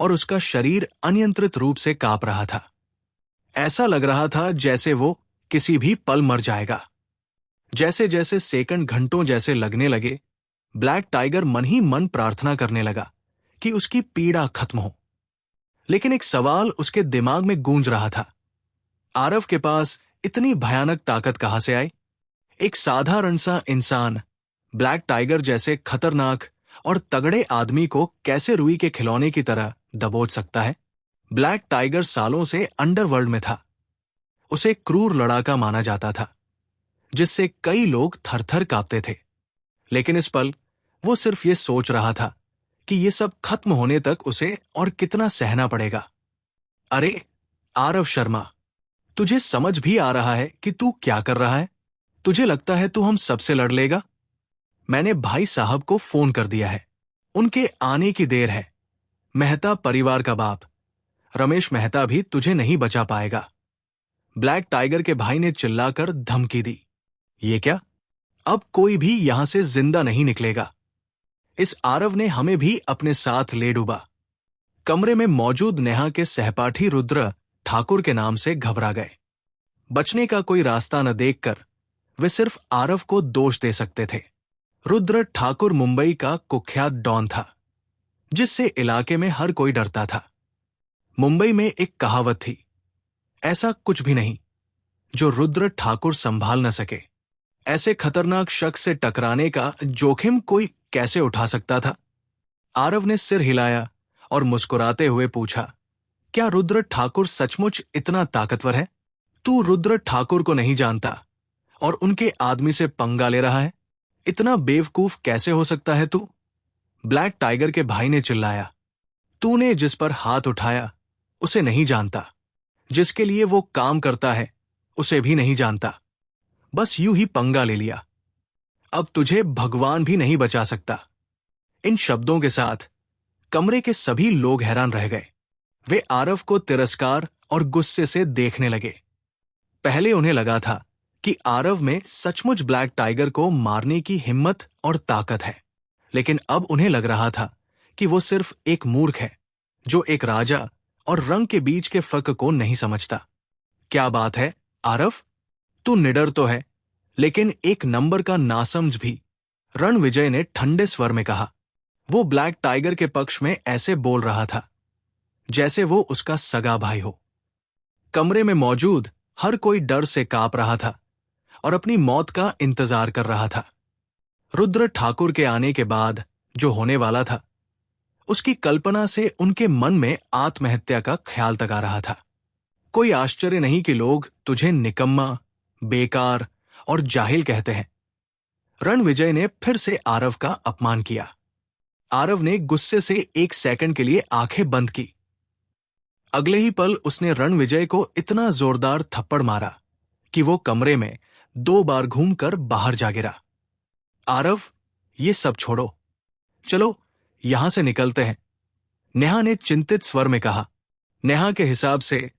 और उसका शरीर अनियंत्रित रूप से कांप रहा था। ऐसा लग रहा था जैसे वो किसी भी पल मर जाएगा। जैसे जैसे सेकंड घंटों जैसे लगने लगे, ब्लैक टाइगर मन ही मन प्रार्थना करने लगा कि उसकी पीड़ा खत्म हो। लेकिन एक सवाल उसके दिमाग में गूंज रहा था। आरव के पास इतनी भयानक ताकत कहां से आई? एक साधारण सा इंसान ब्लैक टाइगर जैसे खतरनाक और तगड़े आदमी को कैसे रुई के खिलौने की तरह दबोच सकता है? ब्लैक टाइगर सालों से अंडरवर्ल्ड में था। उसे क्रूर लड़ाका माना जाता था। जिससे कई लोग थरथर कांपते थे। लेकिन इस पल वो सिर्फ ये सोच रहा था कि ये सब खत्म होने तक उसे और कितना सहना पड़ेगा। अरे आरव शर्मा, तुझे समझ भी आ रहा है कि तू क्या कर रहा है? तुझे लगता है तू हम सबसे लड़ लेगा? मैंने भाई साहब को फोन कर दिया है, उनके आने की देर है। मेहता परिवार का बाप रमेश मेहता भी तुझे नहीं बचा पाएगा। ब्लैक टाइगर के भाई ने चिल्लाकर धमकी दी। ये क्या? अब कोई भी यहां से जिंदा नहीं निकलेगा। इस आरव ने हमें भी अपने साथ ले डूबा। कमरे में मौजूद नेहा के सहपाठी रुद्र ठाकुर के नाम से घबरा गए। बचने का कोई रास्ता न देखकर वे सिर्फ आरव को दोष दे सकते थे। रुद्र ठाकुर मुंबई का कुख्यात डॉन था, जिससे इलाके में हर कोई डरता था। मुंबई में एक कहावत थी, ऐसा कुछ भी नहीं जो रुद्र ठाकुर संभाल न सके। ऐसे खतरनाक शख्स से टकराने का जोखिम कोई कैसे उठा सकता था? आरव ने सिर हिलाया और मुस्कुराते हुए पूछा, क्या रुद्र ठाकुर सचमुच इतना ताकतवर है? तू रुद्र ठाकुर को नहीं जानता और उनके आदमी से पंगा ले रहा है? इतना बेवकूफ कैसे हो सकता है तू? ब्लैक टाइगर के भाई ने चिल्लाया। तूने जिस पर हाथ उठाया उसे नहीं जानता, जिसके लिए वो काम करता है उसे भी नहीं जानता, बस यूं ही पंगा ले लिया। अब तुझे भगवान भी नहीं बचा सकता। इन शब्दों के साथ कमरे के सभी लोग हैरान रह गए। वे आरव को तिरस्कार और गुस्से से देखने लगे। पहले उन्हें लगा था कि आरव में सचमुच ब्लैक टाइगर को मारने की हिम्मत और ताकत है, लेकिन अब उन्हें लग रहा था कि वो सिर्फ एक मूर्ख है जो एक राजा और रंग के बीच के फर्क को नहीं समझता। क्या बात है आरव, तू निडर तो है लेकिन एक नंबर का नासमझ भी, रणविजय ने ठंडे स्वर में कहा। वो ब्लैक टाइगर के पक्ष में ऐसे बोल रहा था जैसे वो उसका सगा भाई हो। कमरे में मौजूद हर कोई डर से कांप रहा था और अपनी मौत का इंतजार कर रहा था। रुद्र ठाकुर के आने के बाद जो होने वाला था, उसकी कल्पना से उनके मन में आत्महत्या का ख्याल तक आ रहा था। कोई आश्चर्य नहीं कि लोग तुझे निकम्मा, बेकार और जाहिल कहते हैं। रणविजय ने फिर से आरव का अपमान किया। आरव ने गुस्से से एक सेकंड के लिए आंखें बंद की। अगले ही पल उसने रणविजय को इतना जोरदार थप्पड़ मारा कि वो कमरे में 2 बार घूमकर बाहर जा गिरा। आरव, ये सब छोड़ो, चलो यहां से निकलते हैं, नेहा ने चिंतित स्वर में कहा। नेहा के हिसाब से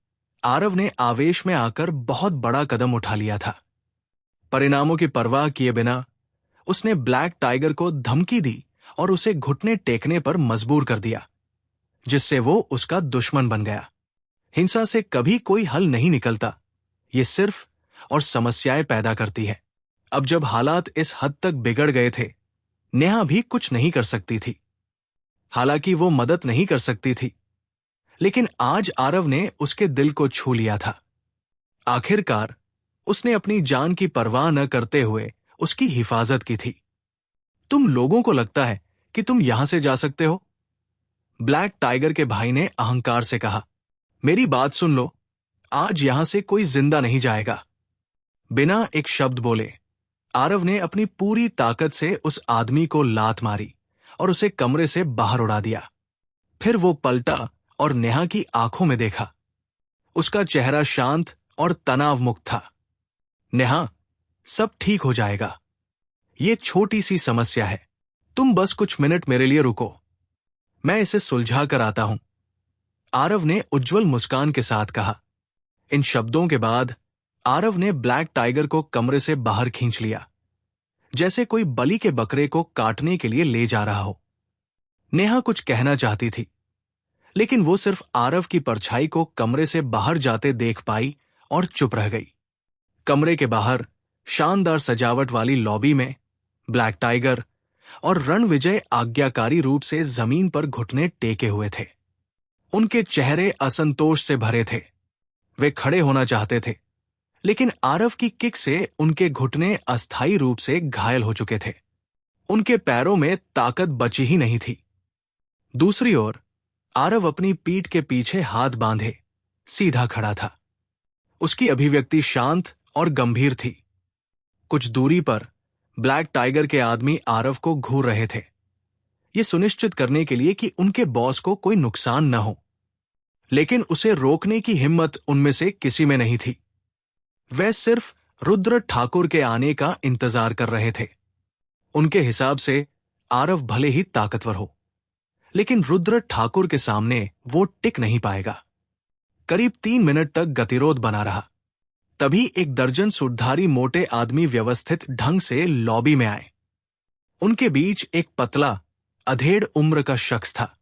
आरव ने आवेश में आकर बहुत बड़ा कदम उठा लिया था। परिणामों की परवाह किए बिना उसने ब्लैक टाइगर को धमकी दी और उसे घुटने टेकने पर मजबूर कर दिया, जिससे वो उसका दुश्मन बन गया। हिंसा से कभी कोई हल नहीं निकलता, ये सिर्फ और समस्याएं पैदा करती है। अब जब हालात इस हद तक बिगड़ गए थे, नेहा भी कुछ नहीं कर सकती थी। हालांकि वो मदद नहीं कर सकती थी, लेकिन आज आरव ने उसके दिल को छू लिया था। आखिरकार उसने अपनी जान की परवाह न करते हुए उसकी हिफाजत की थी। तुम लोगों को लगता है कि तुम यहां से जा सकते हो? ब्लैक टाइगर के भाई ने अहंकार से कहा। मेरी बात सुन लो, आज यहां से कोई जिंदा नहीं जाएगा। बिना एक शब्द बोले आरव ने अपनी पूरी ताकत से उस आदमी को लात मारी और उसे कमरे से बाहर उड़ा दिया। फिर वो पलटा और नेहा की आंखों में देखा। उसका चेहरा शांत और तनाव मुक्त था। नेहा, सब ठीक हो जाएगा। ये छोटी सी समस्या है, तुम बस कुछ मिनट मेरे लिए रुको, मैं इसे सुलझा कर आता हूं, आरव ने उज्जवल मुस्कान के साथ कहा। इन शब्दों के बाद आरव ने ब्लैक टाइगर को कमरे से बाहर खींच लिया, जैसे कोई बलि के बकरे को काटने के लिए ले जा रहा हो। नेहा कुछ कहना चाहती थी, लेकिन वो सिर्फ आरव की परछाई को कमरे से बाहर जाते देख पाई और चुप रह गई। कमरे के बाहर शानदार सजावट वाली लॉबी में ब्लैक टाइगर और रणविजय आज्ञाकारी रूप से जमीन पर घुटने टेके हुए थे। उनके चेहरे असंतोष से भरे थे। वे खड़े होना चाहते थे, लेकिन आरव की किक से उनके घुटने अस्थायी रूप से घायल हो चुके थे। उनके पैरों में ताकत बची ही नहीं थी। दूसरी ओर आरव अपनी पीठ के पीछे हाथ बांधे सीधा खड़ा था। उसकी अभिव्यक्ति शांत और गंभीर थी। कुछ दूरी पर ब्लैक टाइगर के आदमी आरव को घूर रहे थे, ये सुनिश्चित करने के लिए कि उनके बॉस को कोई नुकसान न हो। लेकिन उसे रोकने की हिम्मत उनमें से किसी में नहीं थी। वह सिर्फ रुद्र ठाकुर के आने का इंतजार कर रहे थे। उनके हिसाब से आरव भले ही ताकतवर हो, लेकिन रुद्र ठाकुर के सामने वो टिक नहीं पाएगा। करीब 3 मिनट तक गतिरोध बना रहा। तभी एक दर्जन सूटधारी मोटे आदमी व्यवस्थित ढंग से लॉबी में आए। उनके बीच एक पतला अधेड़ उम्र का शख्स था,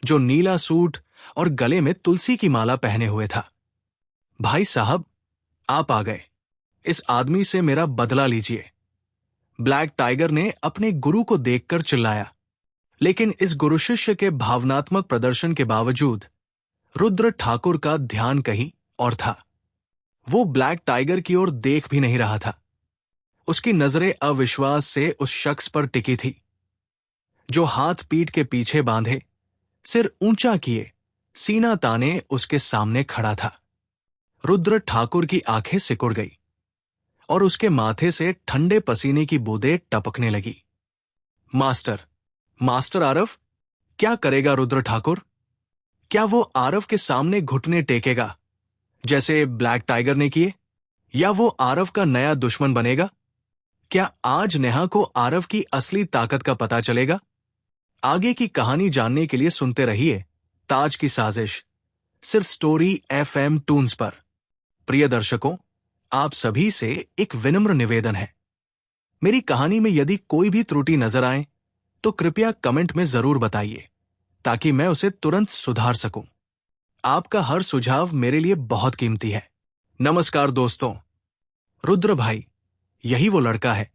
जो नीला सूट और गले में तुलसी की माला पहने हुए था। भाई साहब, आप आ गए। इस आदमी से मेरा बदला लीजिए, ब्लैक टाइगर ने अपने गुरु को देखकर चिल्लाया। लेकिन इस गुरु शिष्य के भावनात्मक प्रदर्शन के बावजूद रुद्र ठाकुर का ध्यान कहीं और था। वो ब्लैक टाइगर की ओर देख भी नहीं रहा था। उसकी नजरें अविश्वास से उस शख्स पर टिकी थी, जो हाथ पीठ के पीछे बांधे, सिर ऊंचा किए, सीना ताने उसके सामने खड़ा था। रुद्र ठाकुर की आंखें सिकुड़ गई और उसके माथे से ठंडे पसीने की बूंदें टपकने लगी। मास्टर आरव, क्या करेगा रुद्र ठाकुर? क्या वो आरव के सामने घुटने टेकेगा जैसे ब्लैक टाइगर ने किए, या वो आरव का नया दुश्मन बनेगा? क्या आज नेहा को आरव की असली ताकत का पता चलेगा? आगे की कहानी जानने के लिए सुनते रहिए ताज की साजिश, सिर्फ स्टोरी FM टून्स पर। प्रिय दर्शकों, आप सभी से एक विनम्र निवेदन है, मेरी कहानी में यदि कोई भी त्रुटि नजर आए तो कृपया कमेंट में जरूर बताइए, ताकि मैं उसे तुरंत सुधार सकूं। आपका हर सुझाव मेरे लिए बहुत कीमती है। नमस्कार दोस्तों, रुद्र भाई, यही वो लड़का है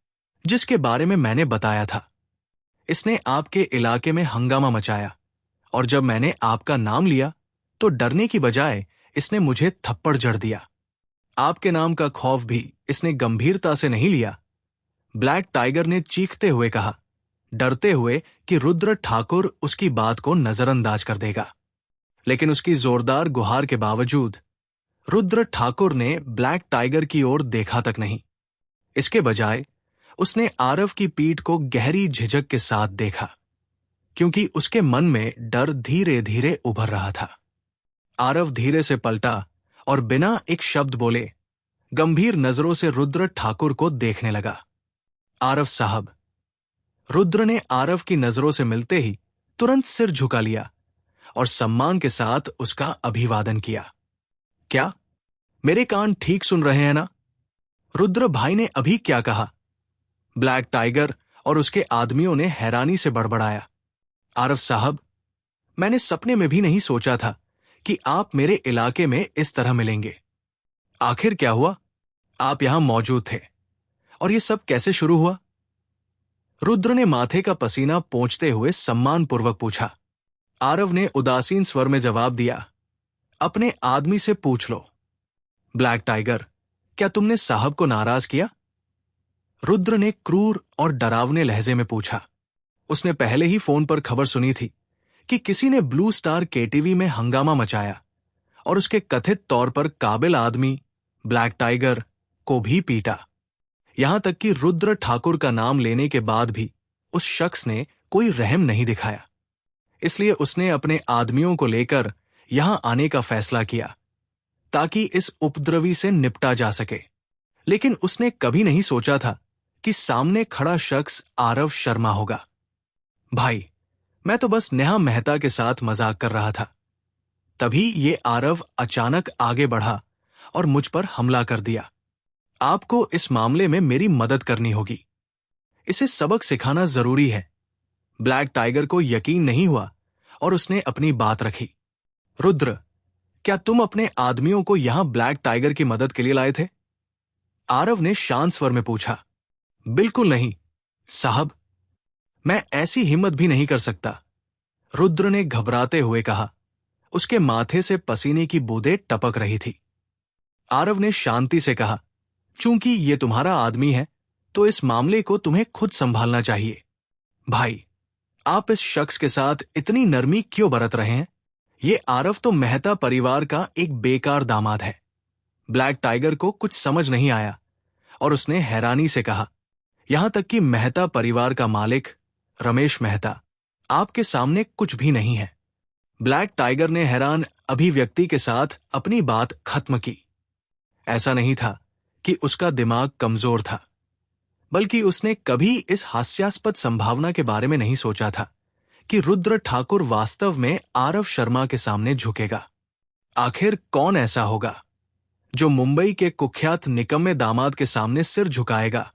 जिसके बारे में मैंने बताया था। इसने आपके इलाके में हंगामा मचाया, और जब मैंने आपका नाम लिया तो डरने की बजाय इसने मुझे थप्पड़ जड़ दिया। आपके नाम का खौफ भी इसने गंभीरता से नहीं लिया। ब्लैक टाइगर ने चीखते हुए कहा, डरते हुए कि रुद्र ठाकुर उसकी बात को नजरअंदाज कर देगा। लेकिन उसकी जोरदार गुहार के बावजूद रुद्र ठाकुर ने ब्लैक टाइगर की ओर देखा तक नहीं। इसके बजाय उसने आरव की पीठ को गहरी झिझक के साथ देखा, क्योंकि उसके मन में डर धीरे धीरे उभर रहा था। आरव धीरे से पलटा और बिना एक शब्द बोले गंभीर नजरों से रुद्र ठाकुर को देखने लगा। आरव साहब। रुद्र ने आरव की नजरों से मिलते ही तुरंत सिर झुका लिया और सम्मान के साथ उसका अभिवादन किया। क्या मेरे कान ठीक सुन रहे हैं ना? रुद्र भाई ने अभी क्या कहा? ब्लैक टाइगर और उसके आदमियों ने हैरानी से बड़बड़ाया। आरव साहब, मैंने सपने में भी नहीं सोचा था कि आप मेरे इलाके में इस तरह मिलेंगे। आखिर क्या हुआ? आप यहां मौजूद थे, और ये सब कैसे शुरू हुआ? रुद्र ने माथे का पसीना पोंछते हुए सम्मानपूर्वक पूछा। आरव ने उदासीन स्वर में जवाब दिया, अपने आदमी से पूछ लो। ब्लैक टाइगर, क्या तुमने साहब को नाराज किया? रुद्र ने क्रूर और डरावने लहजे में पूछा। उसने पहले ही फोन पर खबर सुनी थी कि किसी ने ब्लू स्टार KTV में हंगामा मचाया और उसके कथित तौर पर काबिल आदमी ब्लैक टाइगर को भी पीटा। यहां तक कि रुद्र ठाकुर का नाम लेने के बाद भी उस शख्स ने कोई रहम नहीं दिखाया। इसलिए उसने अपने आदमियों को लेकर यहां आने का फैसला किया ताकि इस उपद्रवी से निपटा जा सके। लेकिन उसने कभी नहीं सोचा था कि सामने खड़ा शख्स आरव शर्मा होगा। भाई, मैं तो बस नेहा मेहता के साथ मजाक कर रहा था। तभी ये आरव अचानक आगे बढ़ा और मुझ पर हमला कर दिया। आपको इस मामले में मेरी मदद करनी होगी। इसे सबक सिखाना जरूरी है। ब्लैक टाइगर को यकीन नहीं हुआ और उसने अपनी बात रखी। रुद्र, क्या तुम अपने आदमियों को यहां ब्लैक टाइगर की मदद के लिए लाए थे? आरव ने शांत स्वर में पूछा। बिल्कुल नहीं साहब, मैं ऐसी हिम्मत भी नहीं कर सकता, रुद्र ने घबराते हुए कहा। उसके माथे से पसीने की बूंदें टपक रही थी। आरव ने शांति से कहा, चूंकि ये तुम्हारा आदमी है तो इस मामले को तुम्हें खुद संभालना चाहिए। भाई, आप इस शख्स के साथ इतनी नरमी क्यों बरत रहे हैं? ये आरव तो मेहता परिवार का एक बेकार दामाद है। ब्लैक टाइगर को कुछ समझ नहीं आया और उसने हैरानी से कहा, यहां तक कि मेहता परिवार का मालिक रमेश मेहता आपके सामने कुछ भी नहीं है। ब्लैक टाइगर ने हैरान अभिव्यक्ति के साथ अपनी बात खत्म की। ऐसा नहीं था कि उसका दिमाग कमजोर था, बल्कि उसने कभी इस हास्यास्पद संभावना के बारे में नहीं सोचा था कि रुद्र ठाकुर वास्तव में आरव शर्मा के सामने झुकेगा। आखिर कौन ऐसा होगा जो मुंबई के कुख्यात निकम्मे दामाद के सामने सिर झुकाएगा,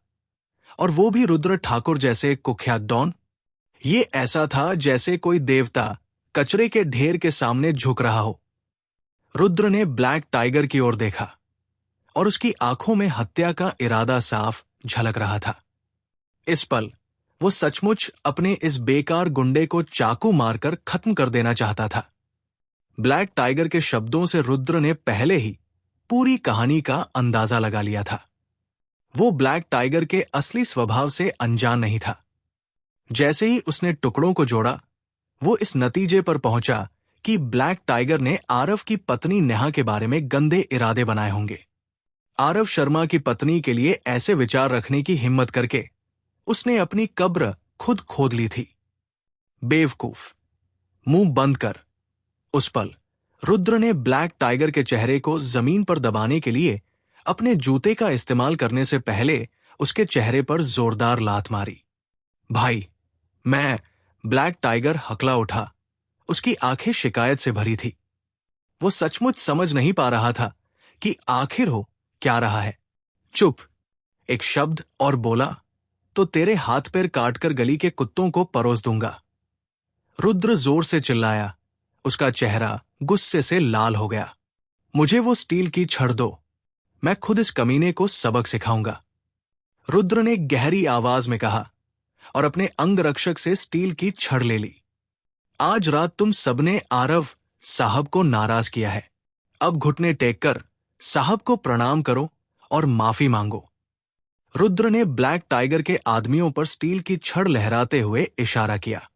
और वो भी रुद्र ठाकुर जैसे कुख्यात डॉन? ये ऐसा था जैसे कोई देवता कचरे के ढेर के सामने झुक रहा हो। रुद्र ने ब्लैक टाइगर की ओर देखा और उसकी आंखों में हत्या का इरादा साफ झलक रहा था। इस पल वो सचमुच अपने इस बेकार गुंडे को चाकू मारकर खत्म कर देना चाहता था। ब्लैक टाइगर के शब्दों से रुद्र ने पहले ही पूरी कहानी का अंदाजा लगा लिया था। वो ब्लैक टाइगर के असली स्वभाव से अनजान नहीं था। जैसे ही उसने टुकड़ों को जोड़ा, वो इस नतीजे पर पहुंचा कि ब्लैक टाइगर ने आरव की पत्नी नेहा के बारे में गंदे इरादे बनाए होंगे। आरव शर्मा की पत्नी के लिए ऐसे विचार रखने की हिम्मत करके उसने अपनी कब्र खुद खोद ली थी। बेवकूफ, मुंह बंद कर। उस पल रुद्र ने ब्लैक टाइगर के चेहरे को जमीन पर दबाने के लिए अपने जूते का इस्तेमाल करने से पहले उसके चेहरे पर जोरदार लात मारी। भाई, मैं। ब्लैक टाइगर हकला उठा। उसकी आंखें शिकायत से भरी थी। वो सचमुच समझ नहीं पा रहा था कि आखिर हो क्या रहा है। चुप, एक शब्द और बोला तो तेरे हाथ पैर काटकर गली के कुत्तों को परोस दूंगा। रुद्र जोर से चिल्लाया। उसका चेहरा गुस्से से लाल हो गया। मुझे वो स्टील की छड़ दो, मैं खुद इस कमीने को सबक सिखाऊंगा, रुद्र ने गहरी आवाज में कहा और अपने अंगरक्षक से स्टील की छड़ ले ली। आज रात तुम सबने आरव साहब को नाराज किया है। अब घुटने टेककर साहब को प्रणाम करो और माफी मांगो। रुद्र ने ब्लैक टाइगर के आदमियों पर स्टील की छड़ लहराते हुए इशारा किया।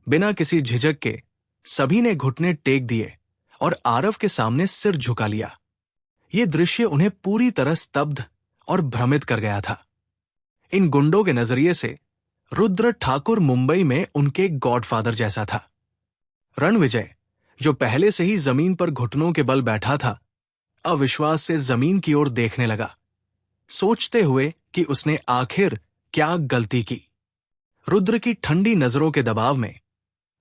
बिना किसी झिझक के सभी ने घुटने टेक दिए और आरव के सामने सिर झुका लिया। यह दृश्य उन्हें पूरी तरह स्तब्ध और भ्रमित कर गया था। इन गुंडों के नजरिए से रुद्र ठाकुर मुंबई में उनके गॉडफादर जैसा था। रणविजय, जो पहले से ही जमीन पर घुटनों के बल बैठा था, अविश्वास से जमीन की ओर देखने लगा, सोचते हुए कि उसने आखिर क्या गलती की। रुद्र की ठंडी नजरों के दबाव में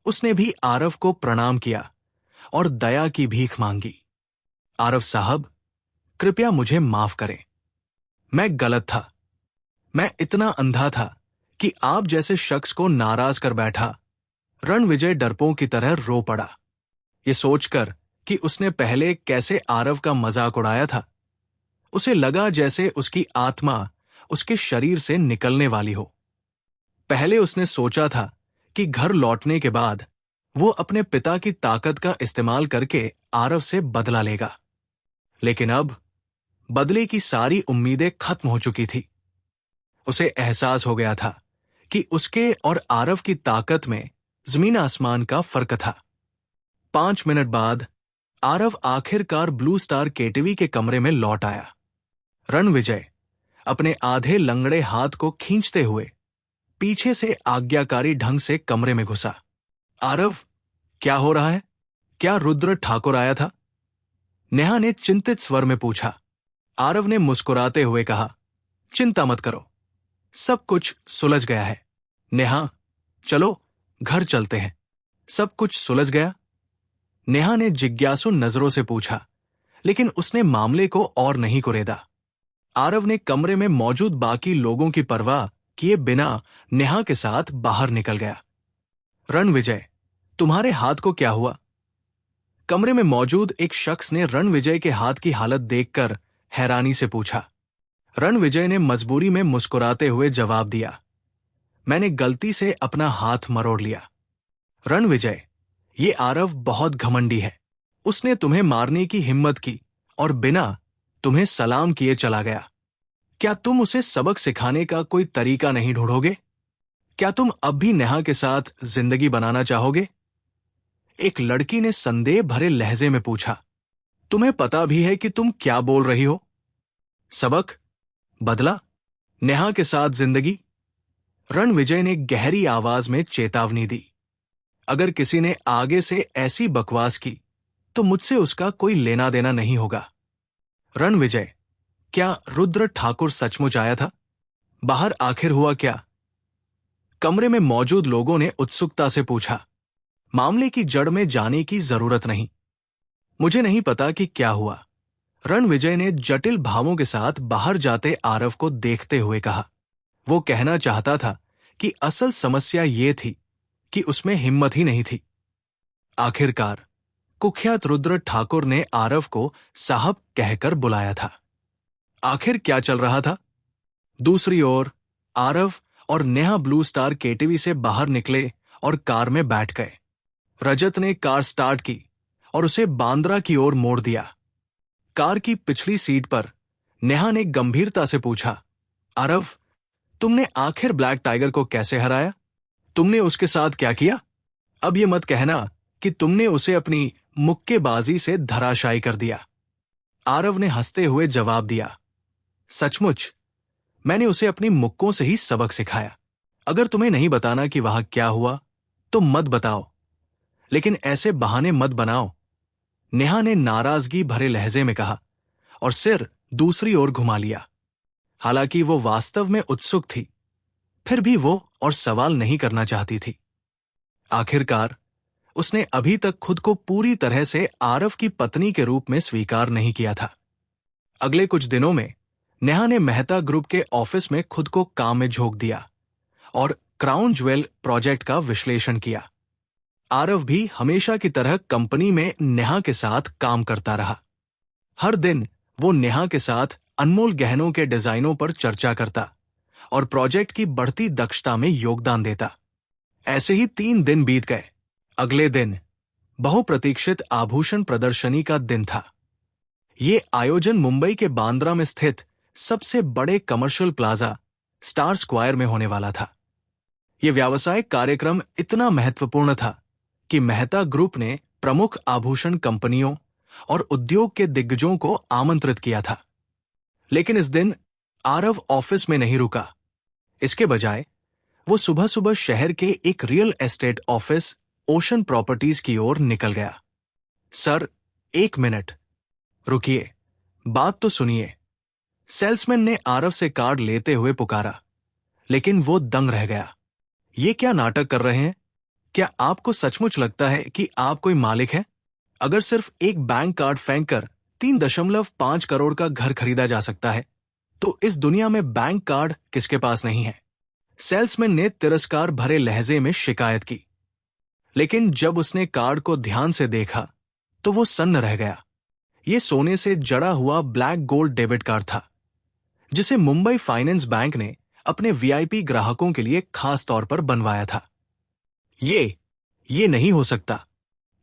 उसने भी आरव को प्रणाम किया और दया की भीख मांगी। आरव साहब, कृपया मुझे माफ करें। मैं गलत था। मैं इतना अंधा था कि आप जैसे शख्स को नाराज कर बैठा। रणविजय डरपों की तरह रो पड़ा, ये सोचकर कि उसने पहले कैसे आरव का मजाक उड़ाया था। उसे लगा जैसे उसकी आत्मा उसके शरीर से निकलने वाली हो। पहले उसने सोचा था कि घर लौटने के बाद वो अपने पिता की ताकत का इस्तेमाल करके आरव से बदला लेगा, लेकिन अब बदले की सारी उम्मीदें खत्म हो चुकी थी। उसे एहसास हो गया था कि उसके और आरव की ताकत में जमीन आसमान का फर्क था। 5 मिनट बाद आरव आखिरकार ब्लू स्टार केटीवी के कमरे में लौट आया। रणविजय अपने आधे लंगड़े हाथ को खींचते हुए पीछे से आज्ञाकारी ढंग से कमरे में घुसा। आरव, क्या हो रहा है? क्या रुद्र ठाकुर आया था? नेहा ने चिंतित स्वर में पूछा। आरव ने मुस्कुराते हुए कहा, चिंता मत करो, सब कुछ सुलझ गया है। नेहा, चलो घर चलते हैं। सब कुछ सुलझ गया? नेहा ने जिज्ञासु नजरों से पूछा, लेकिन उसने मामले को और नहीं कुरेदा। आरव ने कमरे में मौजूद बाकी लोगों की परवाह किए बिना नेहा के साथ बाहर निकल गया। रणविजय, तुम्हारे हाथ को क्या हुआ? कमरे में मौजूद एक शख्स ने रणविजय के हाथ की हालत देखकर हैरानी से पूछा। रणविजय ने मजबूरी में मुस्कुराते हुए जवाब दिया, मैंने गलती से अपना हाथ मरोड़ लिया। रणविजय, ये आरव बहुत घमंडी है। उसने तुम्हें मारने की हिम्मत की और बिना तुम्हें सलाम किए चला गया। क्या तुम उसे सबक सिखाने का कोई तरीका नहीं ढूंढोगे? क्या तुम अब भी नेहा के साथ जिंदगी बनाना चाहोगे? एक लड़की ने संदेह भरे लहजे में पूछा। तुम्हें पता भी है कि तुम क्या बोल रही हो? सबक? बदला नेहा के साथ जिंदगी? रणविजय ने गहरी आवाज में चेतावनी दी। अगर किसी ने आगे से ऐसी बकवास की तो मुझसे उसका कोई लेना देना नहीं होगा। रणविजय, क्या रुद्र ठाकुर सचमुच आया था? बाहर आखिर हुआ क्या? कमरे में मौजूद लोगों ने उत्सुकता से पूछा। मामले की जड़ में जाने की जरूरत नहीं। मुझे नहीं पता कि क्या हुआ, रणविजय ने जटिल भावों के साथ बाहर जाते आरव को देखते हुए कहा। वो कहना चाहता था कि असल समस्या ये थी कि उसमें हिम्मत ही नहीं थी। आखिरकार कुख्यात रुद्र ठाकुर ने आरव को साहब कहकर बुलाया था। आखिर क्या चल रहा था? दूसरी ओर आरव और नेहा ब्लू स्टार केटीवी से बाहर निकले और कार में बैठ गए। रजत ने कार स्टार्ट की और उसे बांद्रा की ओर मोड़ दिया। कार की पिछली सीट पर नेहा ने गंभीरता से पूछा, आरव, तुमने आखिर ब्लैक टाइगर को कैसे हराया? तुमने उसके साथ क्या किया? अब ये मत कहना कि तुमने उसे अपनी मुक्केबाजी से धराशायी कर दिया। आरव ने हंसते हुए जवाब दिया, सचमुच मैंने उसे अपनी मुक्कों से ही सबक सिखाया। अगर तुम्हें नहीं बताना कि वहां क्या हुआ तो मत बताओ, लेकिन ऐसे बहाने मत बनाओ, नेहा ने नाराजगी भरे लहजे में कहा और सिर दूसरी ओर घुमा लिया। हालांकि वो वास्तव में उत्सुक थी, फिर भी वो और सवाल नहीं करना चाहती थी। आखिरकार उसने अभी तक खुद को पूरी तरह से आरव की पत्नी के रूप में स्वीकार नहीं किया था। अगले कुछ दिनों में नेहा ने मेहता ग्रुप के ऑफिस में खुद को काम में झोंक दिया और क्राउन ज्वेल प्रोजेक्ट का विश्लेषण किया। आरव भी हमेशा की तरह कंपनी में नेहा के साथ काम करता रहा। हर दिन वो नेहा के साथ अनमोल गहनों के डिजाइनों पर चर्चा करता और प्रोजेक्ट की बढ़ती दक्षता में योगदान देता। ऐसे ही 3 दिन बीत गए। अगले दिन बहुप्रतीक्षित आभूषण प्रदर्शनी का दिन था। ये आयोजन मुंबई के बांद्रा में स्थित सबसे बड़े कमर्शियल प्लाजा स्टार स्क्वायर में होने वाला था। यह व्यावसायिक कार्यक्रम इतना महत्वपूर्ण था कि मेहता ग्रुप ने प्रमुख आभूषण कंपनियों और उद्योग के दिग्गजों को आमंत्रित किया था। लेकिन इस दिन आरव ऑफिस में नहीं रुका। इसके बजाय वो सुबह सुबह शहर के एक real estate office ocean properties की ओर निकल गया। सर, 1 मिनट रुकिए, बात तो सुनिए। सेल्समैन ने आरव से कार्ड लेते हुए पुकारा, लेकिन वो दंग रह गया। ये क्या नाटक कर रहे हैं? क्या आपको सचमुच लगता है कि आप कोई मालिक हैं? अगर सिर्फ एक बैंक कार्ड फेंककर 3.5 करोड़ का घर खरीदा जा सकता है, तो इस दुनिया में बैंक कार्ड किसके पास नहीं है? सेल्समैन ने तिरस्कार भरे लहजे में शिकायत की। लेकिन जब उसने कार्ड को ध्यान से देखा तो वो सन्न रह गया। ये सोने से जड़ा हुआ ब्लैक गोल्ड डेबिट कार्ड था, जिसे मुंबई फाइनेंस बैंक ने अपने वीआईपी ग्राहकों के लिए खास तौर पर बनवाया था। ये नहीं हो सकता।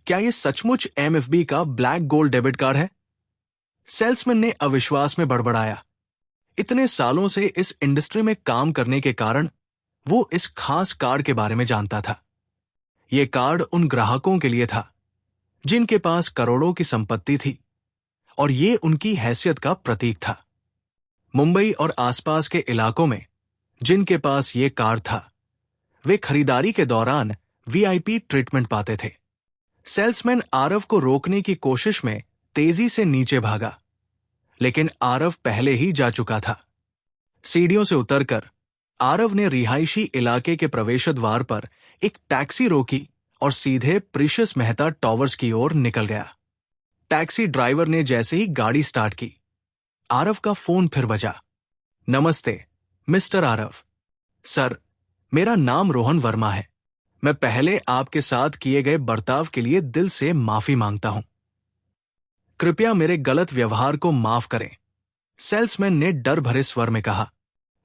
क्या ये सचमुच एमएफबी का ब्लैक गोल्ड डेबिट कार्ड है? सेल्समैन ने अविश्वास में बड़बड़ाया। इतने सालों से इस इंडस्ट्री में काम करने के कारण वो इस खास कार्ड के बारे में जानता था। यह कार्ड उन ग्राहकों के लिए था जिनके पास करोड़ों की संपत्ति थी, और ये उनकी हैसियत का प्रतीक था। मुंबई और आसपास के इलाकों में जिनके पास ये कार्ड था, वे खरीदारी के दौरान वीआईपी ट्रीटमेंट पाते थे। सेल्समैन आरव को रोकने की कोशिश में तेजी से नीचे भागा, लेकिन आरव पहले ही जा चुका था। सीढ़ियों से उतरकर आरव ने रिहायशी इलाके के प्रवेश द्वार पर एक टैक्सी रोकी और सीधे प्रीशियस मेहता टॉवर्स की ओर निकल गया। टैक्सी ड्राइवर ने जैसे ही गाड़ी स्टार्ट की, आरव का फोन फिर बजा। नमस्ते मिस्टर आरव। सर, मेरा नाम रोहन वर्मा है। मैं पहले आपके साथ किए गए बर्ताव के लिए दिल से माफी मांगता हूं। कृपया मेरे गलत व्यवहार को माफ करें, सेल्समैन ने डर भरे स्वर में कहा।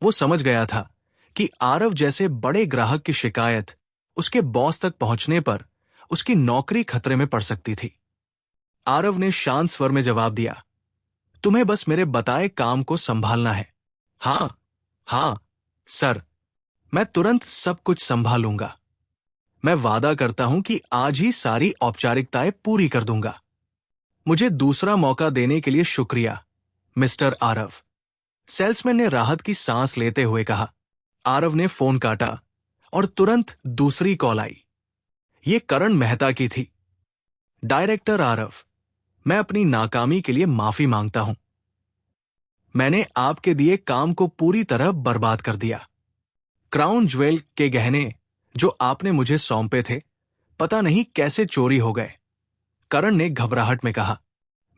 वो समझ गया था कि आरव जैसे बड़े ग्राहक की शिकायत उसके बॉस तक पहुंचने पर उसकी नौकरी खतरे में पड़ सकती थी। आरव ने शांत स्वर में जवाब दिया, तुम्हें बस मेरे बताए काम को संभालना है। हाँ सर, मैं तुरंत सब कुछ संभालूंगा। मैं वादा करता हूं कि आज ही सारी औपचारिकताएं पूरी कर दूंगा। मुझे दूसरा मौका देने के लिए शुक्रिया, मिस्टर आरव। सेल्समैन ने राहत की सांस लेते हुए कहा। आरव ने फोन काटा और तुरंत दूसरी कॉल आई। ये करण मेहता की थी। डायरेक्टर आरव, मैं अपनी नाकामी के लिए माफी मांगता हूं। मैंने आपके दिए काम को पूरी तरह बर्बाद कर दिया। क्राउन ज्वेल के गहने जो आपने मुझे सौंपे थे, पता नहीं कैसे चोरी हो गए। करण ने घबराहट में कहा।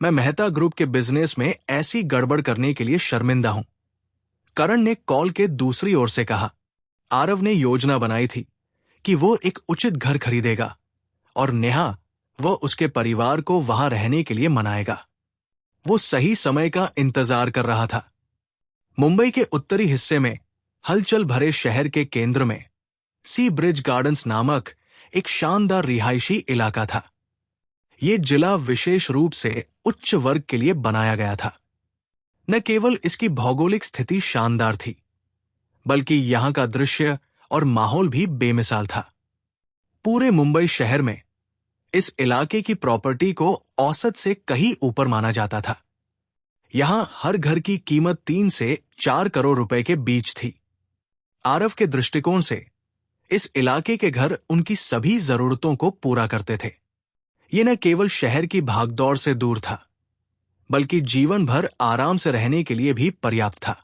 मैं मेहता ग्रुप के बिजनेस में ऐसी गड़बड़ करने के लिए शर्मिंदा हूं। करण ने कॉल के दूसरी ओर से कहा। आरव ने योजना बनाई थी कि वो एक उचित घर खरीदेगा और नेहा वो उसके परिवार को वहां रहने के लिए मनाएगा। वो सही समय का इंतजार कर रहा था। मुंबई के उत्तरी हिस्से में हलचल भरे शहर के केंद्र में सी ब्रिज गार्डन्स नामक एक शानदार रिहायशी इलाका था। ये जिला विशेष रूप से उच्च वर्ग के लिए बनाया गया था। न केवल इसकी भौगोलिक स्थिति शानदार थी, बल्कि यहां का दृश्य और माहौल भी बेमिसाल था। पूरे मुंबई शहर में इस इलाके की प्रॉपर्टी को औसत से कहीं ऊपर माना जाता था। यहां हर घर की कीमत 3 से 4 करोड़ रुपए के बीच थी। आरव के दृष्टिकोण से इस इलाके के घर उनकी सभी जरूरतों को पूरा करते थे। ये न केवल शहर की भागदौड़ से दूर था, बल्कि जीवन भर आराम से रहने के लिए भी पर्याप्त था।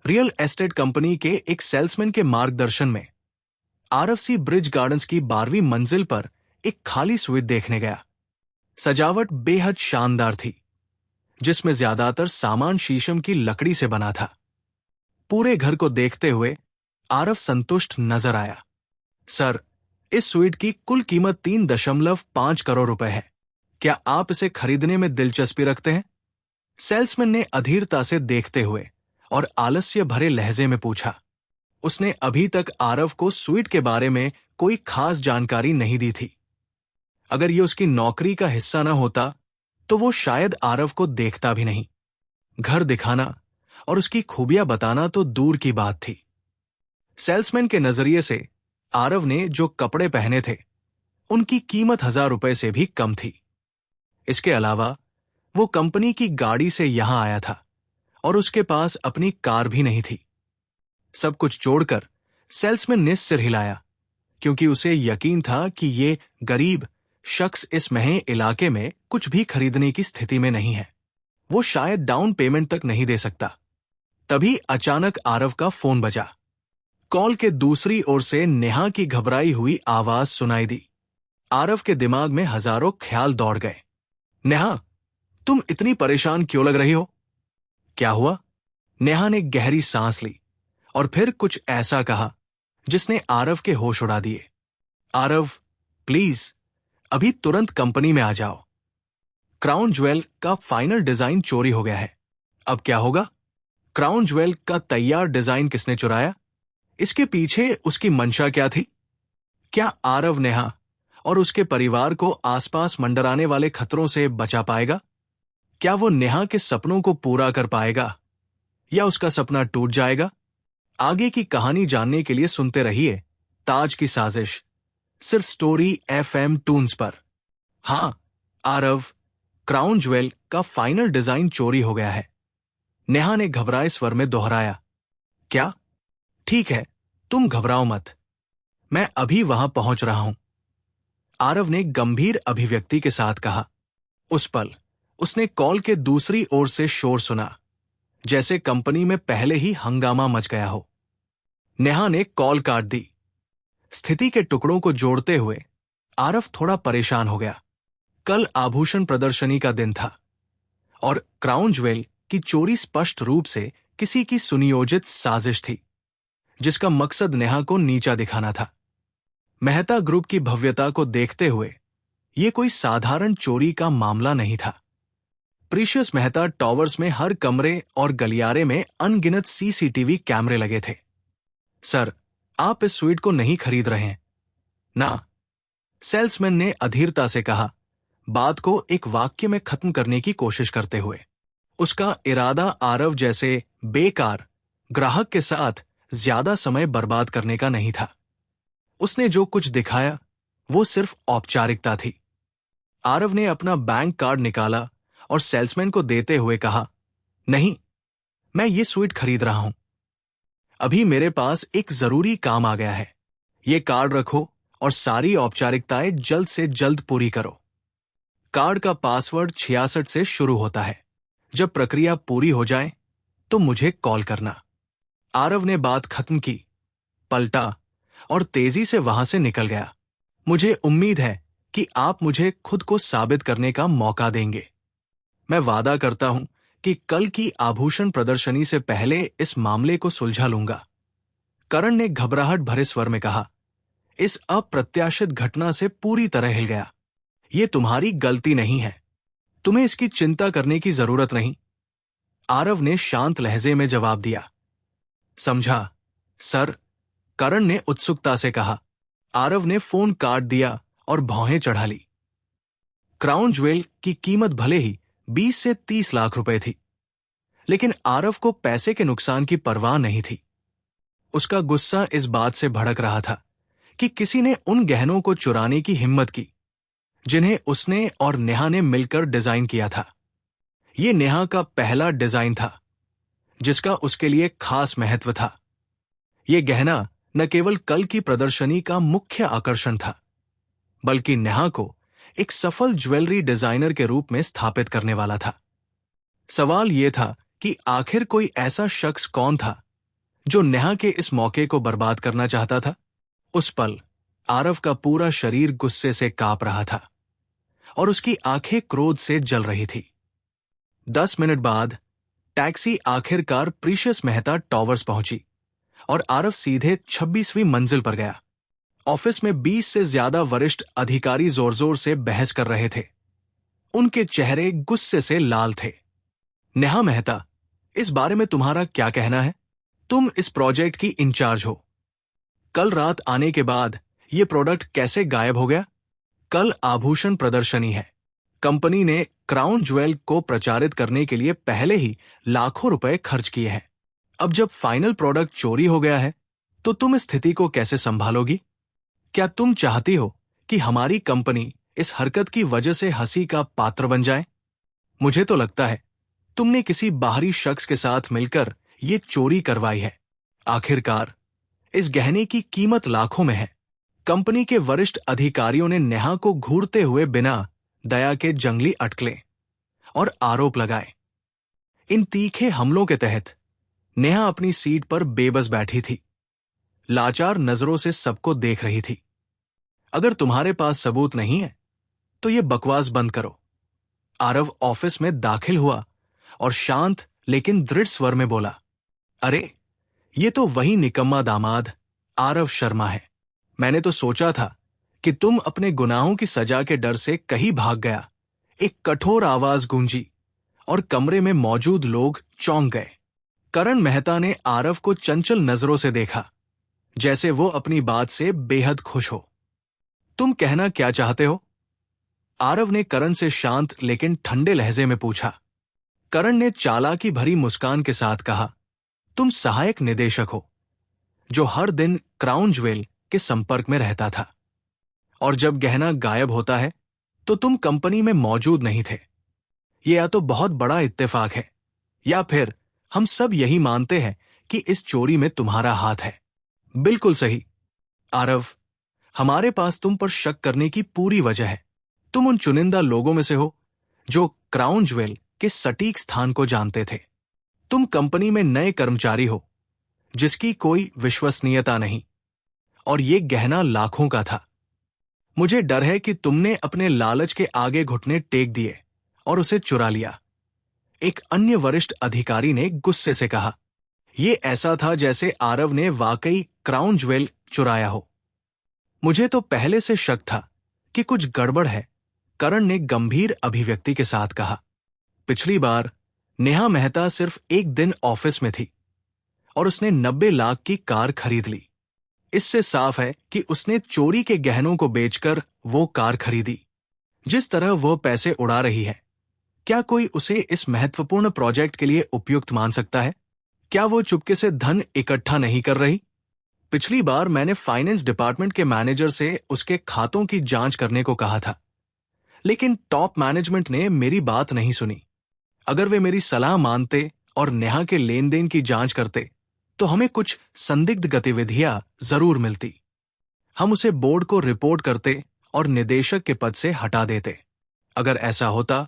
रियल एस्टेट कंपनी के एक सेल्समैन के मार्गदर्शन में आरव सी ब्रिज गार्डन्स की 12वीं मंजिल पर एक खाली स्वीट देखने गया। सजावट बेहद शानदार थी, जिसमें ज्यादातर सामान शीशम की लकड़ी से बना था। पूरे घर को देखते हुए आरव संतुष्ट नजर आया। सर, इस स्वीट की कुल कीमत 3.5 करोड़ रुपए है। क्या आप इसे खरीदने में दिलचस्पी रखते हैं? सेल्समैन ने अधीरता से देखते हुए और आलस्य भरे लहजे में पूछा। उसने अभी तक आरव को स्वीट के बारे में कोई खास जानकारी नहीं दी थी। अगर यह उसकी नौकरी का हिस्सा न होता तो वो शायद आरव को देखता भी नहीं। घर दिखाना और उसकी खूबियां बताना तो दूर की बात थी। सेल्समैन के नजरिए से आरव ने जो कपड़े पहने थे, उनकी कीमत 1000 रुपए से भी कम थी। इसके अलावा वो कंपनी की गाड़ी से यहां आया था और उसके पास अपनी कार भी नहीं थी। सब कुछ जोड़कर सेल्समैन ने सिर हिलाया, क्योंकि उसे यकीन था कि ये गरीब शख्स इस महंगे इलाके में कुछ भी खरीदने की स्थिति में नहीं है। वो शायद डाउन पेमेंट तक नहीं दे सकता। तभी अचानक आरव का फोन बजा। कॉल के दूसरी ओर से नेहा की घबराई हुई आवाज सुनाई दी। आरव के दिमाग में हजारों ख्याल दौड़ गए। नेहा, तुम इतनी परेशान क्यों लग रही हो? क्या हुआ? नेहा ने गहरी सांस ली और फिर कुछ ऐसा कहा जिसने आरव के होश उड़ा दिए। आरव, प्लीज अभी तुरंत कंपनी में आ जाओ। क्राउन ज्वेल का फाइनल डिजाइन चोरी हो गया है। अब क्या होगा? क्राउन ज्वेल का तैयार डिजाइन किसने चुराया? इसके पीछे उसकी मंशा क्या थी? क्या आरव नेहा और उसके परिवार को आसपास मंडराने वाले खतरों से बचा पाएगा? क्या वो नेहा के सपनों को पूरा कर पाएगा या उसका सपना टूट जाएगा? आगे की कहानी जानने के लिए सुनते रहिए ताज की साजिश, सिर्फ स्टोरी FM टून्स पर। हां, आरव, क्राउन ज्वेल का फाइनल डिजाइन चोरी हो गया है। नेहा ने घबराए स्वर में दोहराया। क्या? ठीक है, तुम घबराओ मत, मैं अभी वहां पहुंच रहा हूं, आरव ने गंभीर अभिव्यक्ति के साथ कहा। उस पल उसने कॉल के दूसरी ओर से शोर सुना, जैसे कंपनी में पहले ही हंगामा मच गया हो। नेहा ने कॉल काट दी। स्थिति के टुकड़ों को जोड़ते हुए आरव थोड़ा परेशान हो गया। कल आभूषण प्रदर्शनी का दिन था और क्राउन ज्वेल की चोरी स्पष्ट रूप से किसी की सुनियोजित साजिश थी, जिसका मकसद नेहा को नीचा दिखाना था। मेहता ग्रुप की भव्यता को देखते हुए यह कोई साधारण चोरी का मामला नहीं था। प्रीशियस मेहता टॉवर्स में हर कमरे और गलियारे में अनगिनत CCTV कैमरे लगे थे। सर, आप इस स्वीट को नहीं खरीद रहे हैं ना? सेल्समैन ने अधीरता से कहा, बात को एक वाक्य में खत्म करने की कोशिश करते हुए। उसका इरादा आरव जैसे बेकार ग्राहक के साथ ज्यादा समय बर्बाद करने का नहीं था। उसने जो कुछ दिखाया वो सिर्फ औपचारिकता थी। आरव ने अपना बैंक कार्ड निकाला और सेल्समैन को देते हुए कहा, नहीं, मैं ये स्वीट खरीद रहा हूं। अभी मेरे पास एक जरूरी काम आ गया है। ये कार्ड रखो और सारी औपचारिकताएं जल्द से जल्द पूरी करो। कार्ड का पासवर्ड 66 से शुरू होता है। जब प्रक्रिया पूरी हो जाए तो मुझे कॉल करना। आरव ने बात खत्म की, पलटा और तेजी से वहां से निकल गया। मुझे उम्मीद है कि आप मुझे खुद को साबित करने का मौका देंगे। मैं वादा करता हूं कि कल की आभूषण प्रदर्शनी से पहले इस मामले को सुलझा लूंगा। करण ने घबराहट भरे स्वर में कहा। इस अप्रत्याशित घटना से पूरी तरह हिल गया। ये तुम्हारी गलती नहीं है। तुम्हें इसकी चिंता करने की जरूरत नहीं, आरव ने शांत लहजे में जवाब दिया। समझा, सर, करण ने उत्सुकता से कहा। आरव ने फोन काट दिया और भौहें चढ़ा ली। क्राउन ज्वेल की कीमत भले ही 20 से 30 लाख रुपए थी, लेकिन आरव को पैसे के नुकसान की परवाह नहीं थी। उसका गुस्सा इस बात से भड़क रहा था कि किसी ने उन गहनों को चुराने की हिम्मत की जिन्हें उसने और नेहा ने मिलकर डिजाइन किया था। ये नेहा का पहला डिजाइन था जिसका उसके लिए खास महत्व था। ये गहना न केवल कल की प्रदर्शनी का मुख्य आकर्षण था, बल्कि नेहा को एक सफल ज्वेलरी डिजाइनर के रूप में स्थापित करने वाला था। सवाल यह था कि आखिर कोई ऐसा शख्स कौन था जो नेहा के इस मौके को बर्बाद करना चाहता था। उस पल आरव का पूरा शरीर गुस्से से कांप रहा था और उसकी आंखें क्रोध से जल रही थी। 10 मिनट बाद टैक्सी आखिरकार प्रीशियस मेहता टॉवर्स पहुंची और आरव सीधे 26वीं मंजिल पर गया। ऑफिस में 20 से ज्यादा वरिष्ठ अधिकारी जोर जोर से बहस कर रहे थे। उनके चेहरे गुस्से से लाल थे। नेहा मेहता, इस बारे में तुम्हारा क्या कहना है? तुम इस प्रोजेक्ट की इंचार्ज हो। कल रात आने के बाद यह प्रोडक्ट कैसे गायब हो गया? कल आभूषण प्रदर्शनी है। कंपनी ने क्राउन ज्वेल को प्रचारित करने के लिए पहले ही लाखों रुपए खर्च किए हैं। अब जब फाइनल प्रोडक्ट चोरी हो गया है तो तुम इस स्थिति को कैसे संभालोगी? क्या तुम चाहती हो कि हमारी कंपनी इस हरकत की वजह से हंसी का पात्र बन जाए? मुझे तो लगता है तुमने किसी बाहरी शख्स के साथ मिलकर ये चोरी करवाई है। आखिरकार इस गहने की कीमत लाखों में है। कंपनी के वरिष्ठ अधिकारियों ने नेहा को घूरते हुए बिना दया के जंगली अटकलें और आरोप लगाए। इन तीखे हमलों के तहत नेहा अपनी सीट पर बेबस बैठी थी, लाचार नजरों से सबको देख रही थी। अगर तुम्हारे पास सबूत नहीं है तो यह बकवास बंद करो। आरव ऑफिस में दाखिल हुआ और शांत लेकिन दृढ़ स्वर में बोला, अरे, ये तो वही निकम्मा दामाद आरव शर्मा है। मैंने तो सोचा था कि तुम अपने गुनाहों की सजा के डर से कहीं भाग गया। एक कठोर आवाज गूंजी और कमरे में मौजूद लोग चौंक गए। करण मेहता ने आरव को चंचल नजरों से देखा, जैसे वो अपनी बात से बेहद खुश हो। तुम कहना क्या चाहते हो? आरव ने करण से शांत लेकिन ठंडे लहजे में पूछा। करण ने चालाकी भरी मुस्कान के साथ कहा, तुम सहायक निदेशक हो जो हर दिन क्राउन ज्वेल के संपर्क में रहता था, और जब गहना गायब होता है तो तुम कंपनी में मौजूद नहीं थे। यह या तो बहुत बड़ा इत्तेफाक है या फिर हम सब यही मानते हैं कि इस चोरी में तुम्हारा हाथ है। बिल्कुल सही आरव, हमारे पास तुम पर शक करने की पूरी वजह है। तुम उन चुनिंदा लोगों में से हो जो क्राउन ज्वेल के सटीक स्थान को जानते थे। तुम कंपनी में नए कर्मचारी हो जिसकी कोई विश्वसनीयता नहीं, और ये गहना लाखों का था। मुझे डर है कि तुमने अपने लालच के आगे घुटने टेक दिए और उसे चुरा लिया। एक अन्य वरिष्ठ अधिकारी ने गुस्से से कहा। यह ऐसा था जैसे आरव ने वाकई क्राउन ज्वेल चुराया हो। मुझे तो पहले से शक था कि कुछ गड़बड़ है, करण ने गंभीर अभिव्यक्ति के साथ कहा। पिछली बार नेहा मेहता सिर्फ एक दिन ऑफिस में थी और उसने 90 लाख की कार खरीद ली। इससे साफ है कि उसने चोरी के गहनों को बेचकर वो कार खरीदी। जिस तरह वो पैसे उड़ा रही है, क्या कोई उसे इस महत्वपूर्ण प्रोजेक्ट के लिए उपयुक्त मान सकता है? क्या वो चुपके से धन इकट्ठा नहीं कर रही? पिछली बार मैंने फाइनेंस डिपार्टमेंट के मैनेजर से उसके खातों की जांच करने को कहा था, लेकिन टॉप मैनेजमेंट ने मेरी बात नहीं सुनी। अगर वे मेरी सलाह मानते और नेहा के लेन देन की जांच करते तो हमें कुछ संदिग्ध गतिविधियां जरूर मिलती। हम उसे बोर्ड को रिपोर्ट करते और निदेशक के पद से हटा देते। अगर ऐसा होता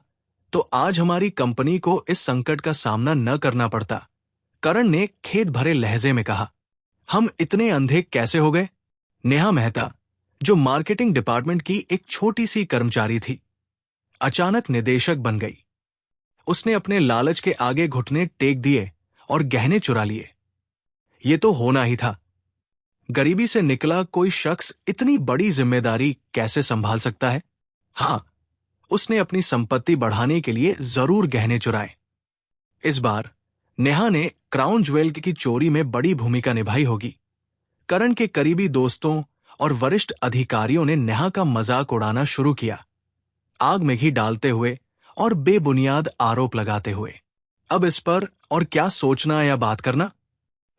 तो आज हमारी कंपनी को इस संकट का सामना न करना पड़ता। करण ने खेद भरे लहजे में कहा। हम इतने अंधे कैसे हो गए? नेहा मेहता, जो मार्केटिंग डिपार्टमेंट की एक छोटी सी कर्मचारी थी, अचानक निदेशक बन गई। उसने अपने लालच के आगे घुटने टेक दिए और गहने चुरा लिए। ये तो होना ही था। गरीबी से निकला कोई शख्स इतनी बड़ी जिम्मेदारी कैसे संभाल सकता है? हाँ, उसने अपनी संपत्ति बढ़ाने के लिए जरूर गहने चुराए। इस बार नेहा ने क्राउन ज्वेल की चोरी में बड़ी भूमिका निभाई होगी। करण के करीबी दोस्तों और वरिष्ठ अधिकारियों ने नेहा का मजाक उड़ाना शुरू किया, आग में घी डालते हुए और बेबुनियाद आरोप लगाते हुए। अब इस पर और क्या सोचना या बात करना?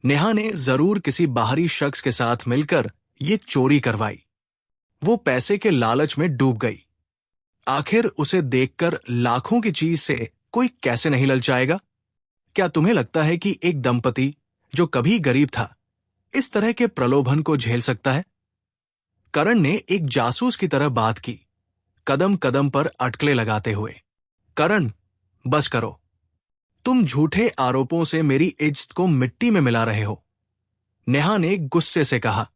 नेहा ने जरूर किसी बाहरी शख्स के साथ मिलकर ये चोरी करवाई। वो पैसे के लालच में डूब गई। आखिर उसे देखकर लाखों की चीज से कोई कैसे नहीं ललचाएगा? क्या तुम्हें लगता है कि एक दंपति जो कभी गरीब था इस तरह के प्रलोभन को झेल सकता है? करण ने एक जासूस की तरह बात की, कदम कदम पर अटकलें लगाते हुए। करण, बस करो। तुम झूठे आरोपों से मेरी इज्जत को मिट्टी में मिला रहे हो, नेहा ने गुस्से से कहा।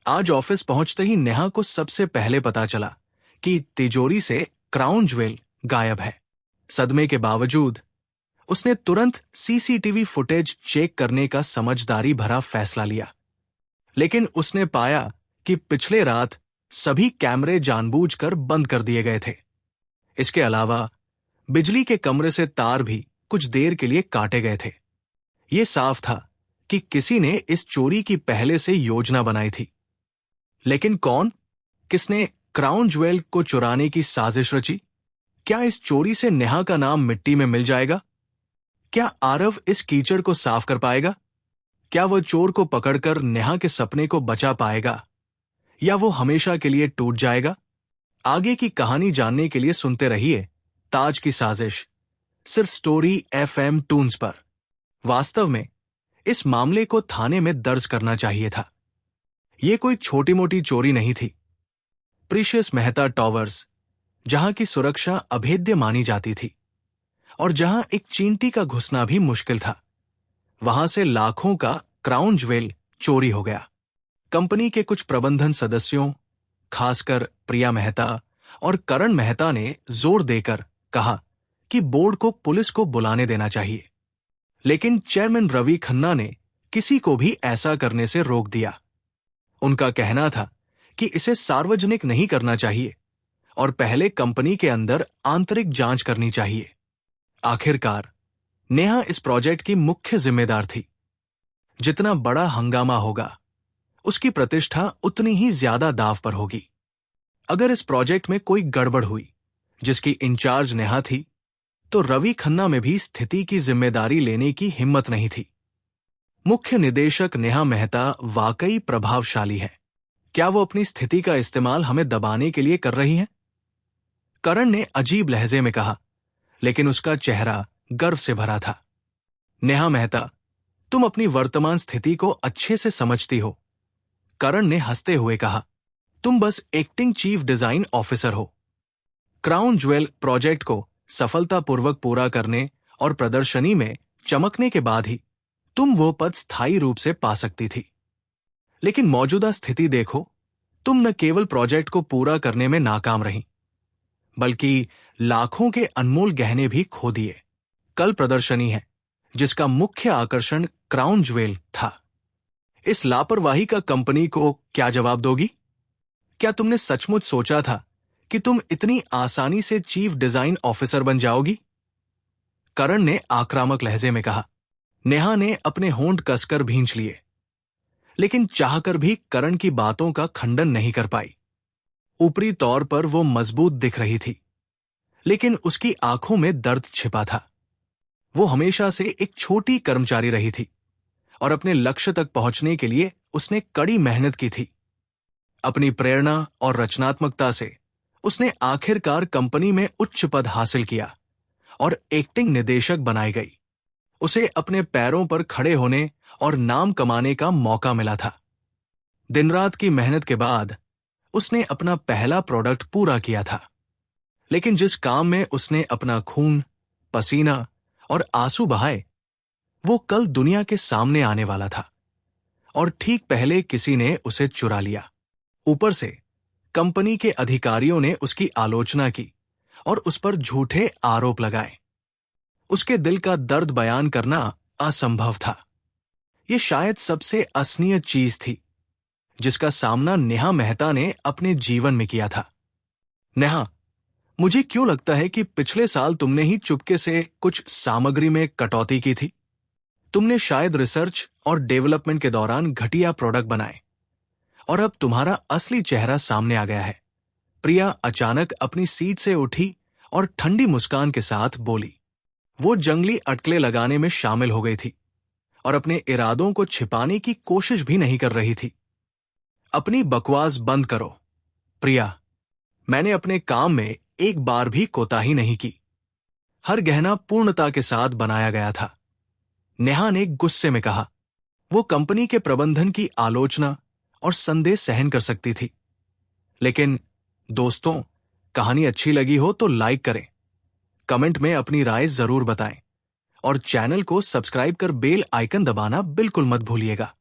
आज ऑफिस पहुंचते ही नेहा को सबसे पहले पता चला कि तिजोरी से क्राउन ज्वेल गायब है। सदमे के बावजूद उसने तुरंत सीसीटीवी फुटेज चेक करने का समझदारी भरा फैसला लिया, लेकिन उसने पाया कि पिछले रात सभी कैमरे जानबूझकर बंद कर दिए गए थे। इसके अलावा बिजली के कमरे से तार भी कुछ देर के लिए काटे गए थे। यह साफ था कि किसी ने इस चोरी की पहले से योजना बनाई थी। लेकिन कौन? किसने क्राउन ज्वेल को चुराने की साजिश रची? क्या इस चोरी से नेहा का नाम मिट्टी में मिल जाएगा? क्या आरव इस कीचड़ को साफ कर पाएगा? क्या वह चोर को पकड़कर नेहा के सपने को बचा पाएगा, या वो हमेशा के लिए टूट जाएगा? आगे की कहानी जानने के लिए सुनते रहिए ताज की साजिश, सिर्फ स्टोरी FM टून्स पर। वास्तव में इस मामले को थाने में दर्ज करना चाहिए था। यह कोई छोटी मोटी चोरी नहीं थी। प्रीशियस मेहता टॉवर्स, जहां की सुरक्षा अभेद्य मानी जाती थी और जहां एक चींटी का घुसना भी मुश्किल था, वहां से लाखों का क्राउन ज्वेल चोरी हो गया। कंपनी के कुछ प्रबंधन सदस्यों, खासकर प्रिया मेहता और करण मेहता ने जोर देकर कहा कि बोर्ड को पुलिस को बुलाने देना चाहिए, लेकिन चेयरमैन रवि खन्ना ने किसी को भी ऐसा करने से रोक दिया। उनका कहना था कि इसे सार्वजनिक नहीं करना चाहिए और पहले कंपनी के अंदर आंतरिक जांच करनी चाहिए। आखिरकार नेहा इस प्रोजेक्ट की मुख्य जिम्मेदार थी। जितना बड़ा हंगामा होगा, उसकी प्रतिष्ठा उतनी ही ज्यादा दांव पर होगी। अगर इस प्रोजेक्ट में कोई गड़बड़ हुई जिसकी इंचार्ज नेहा थी, तो रवि खन्ना में भी स्थिति की जिम्मेदारी लेने की हिम्मत नहीं थी। मुख्य निदेशक नेहा मेहता वाकई प्रभावशाली है। क्या वो अपनी स्थिति का इस्तेमाल हमें दबाने के लिए कर रही हैं? करण ने अजीब लहजे में कहा, लेकिन उसका चेहरा गर्व से भरा था। नेहा मेहता, तुम अपनी वर्तमान स्थिति को अच्छे से समझती हो, करण ने हंसते हुए कहा। तुम बस एक्टिंग चीफ डिजाइन ऑफिसर हो। क्राउन ज्वेल प्रोजेक्ट को सफलतापूर्वक पूरा करने और प्रदर्शनी में चमकने के बाद ही तुम वो पद स्थायी रूप से पा सकती थी। लेकिन मौजूदा स्थिति देखो, तुम न केवल प्रोजेक्ट को पूरा करने में नाकाम रही, बल्कि लाखों के अनमोल गहने भी खो दिए। कल प्रदर्शनी है जिसका मुख्य आकर्षण क्राउन ज्वेल था। इस लापरवाही का कंपनी को क्या जवाब दोगी? क्या तुमने सचमुच सोचा था कि तुम इतनी आसानी से चीफ डिजाइन ऑफिसर बन जाओगी? करण ने आक्रामक लहजे में कहा। नेहा ने अपने होंठ कसकर भींच लिए, लेकिन चाहकर भी करण की बातों का खंडन नहीं कर पाई। ऊपरी तौर पर वो मजबूत दिख रही थी, लेकिन उसकी आंखों में दर्द छिपा था। वो हमेशा से एक छोटी कर्मचारी रही थी और अपने लक्ष्य तक पहुंचने के लिए उसने कड़ी मेहनत की थी। अपनी प्रेरणा और रचनात्मकता से उसने आखिरकार कंपनी में उच्च पद हासिल किया और एक्टिंग निदेशक बनाई गई। उसे अपने पैरों पर खड़े होने और नाम कमाने का मौका मिला था। दिन रात की मेहनत के बाद उसने अपना पहला प्रोडक्ट पूरा किया था। लेकिन जिस काम में उसने अपना खून, पसीना और आंसू बहाए, वो कल दुनिया के सामने आने वाला था। और ठीक पहले किसी ने उसे चुरा लिया। ऊपर से कंपनी के अधिकारियों ने उसकी आलोचना की और उस पर झूठे आरोप लगाए। उसके दिल का दर्द बयान करना असंभव था। यह शायद सबसे असनीय चीज थी जिसका सामना नेहा मेहता ने अपने जीवन में किया था। नेहा, मुझे क्यों लगता है कि पिछले साल तुमने ही चुपके से कुछ सामग्री में कटौती की थी। तुमने शायद रिसर्च और डेवलपमेंट के दौरान घटिया प्रोडक्ट बनाए और अब तुम्हारा असली चेहरा सामने आ गया है। प्रिया अचानक अपनी सीट से उठी और ठंडी मुस्कान के साथ बोली। वो जंगली अटकलें लगाने में शामिल हो गई थी और अपने इरादों को छिपाने की कोशिश भी नहीं कर रही थी। अपनी बकवास बंद करो, प्रिया। मैंने अपने काम में एक बार भी कोताही नहीं की। हर गहना पूर्णता के साथ बनाया गया था, नेहा ने गुस्से में कहा। वो कंपनी के प्रबंधन की आलोचना और संदेह सहन कर सकती थी। लेकिन दोस्तों, कहानी अच्छी लगी हो तो लाइक करें, कमेंट में अपनी राय जरूर बताएं और चैनल को सब्सक्राइब कर बेल आइकन दबाना बिल्कुल मत भूलिएगा।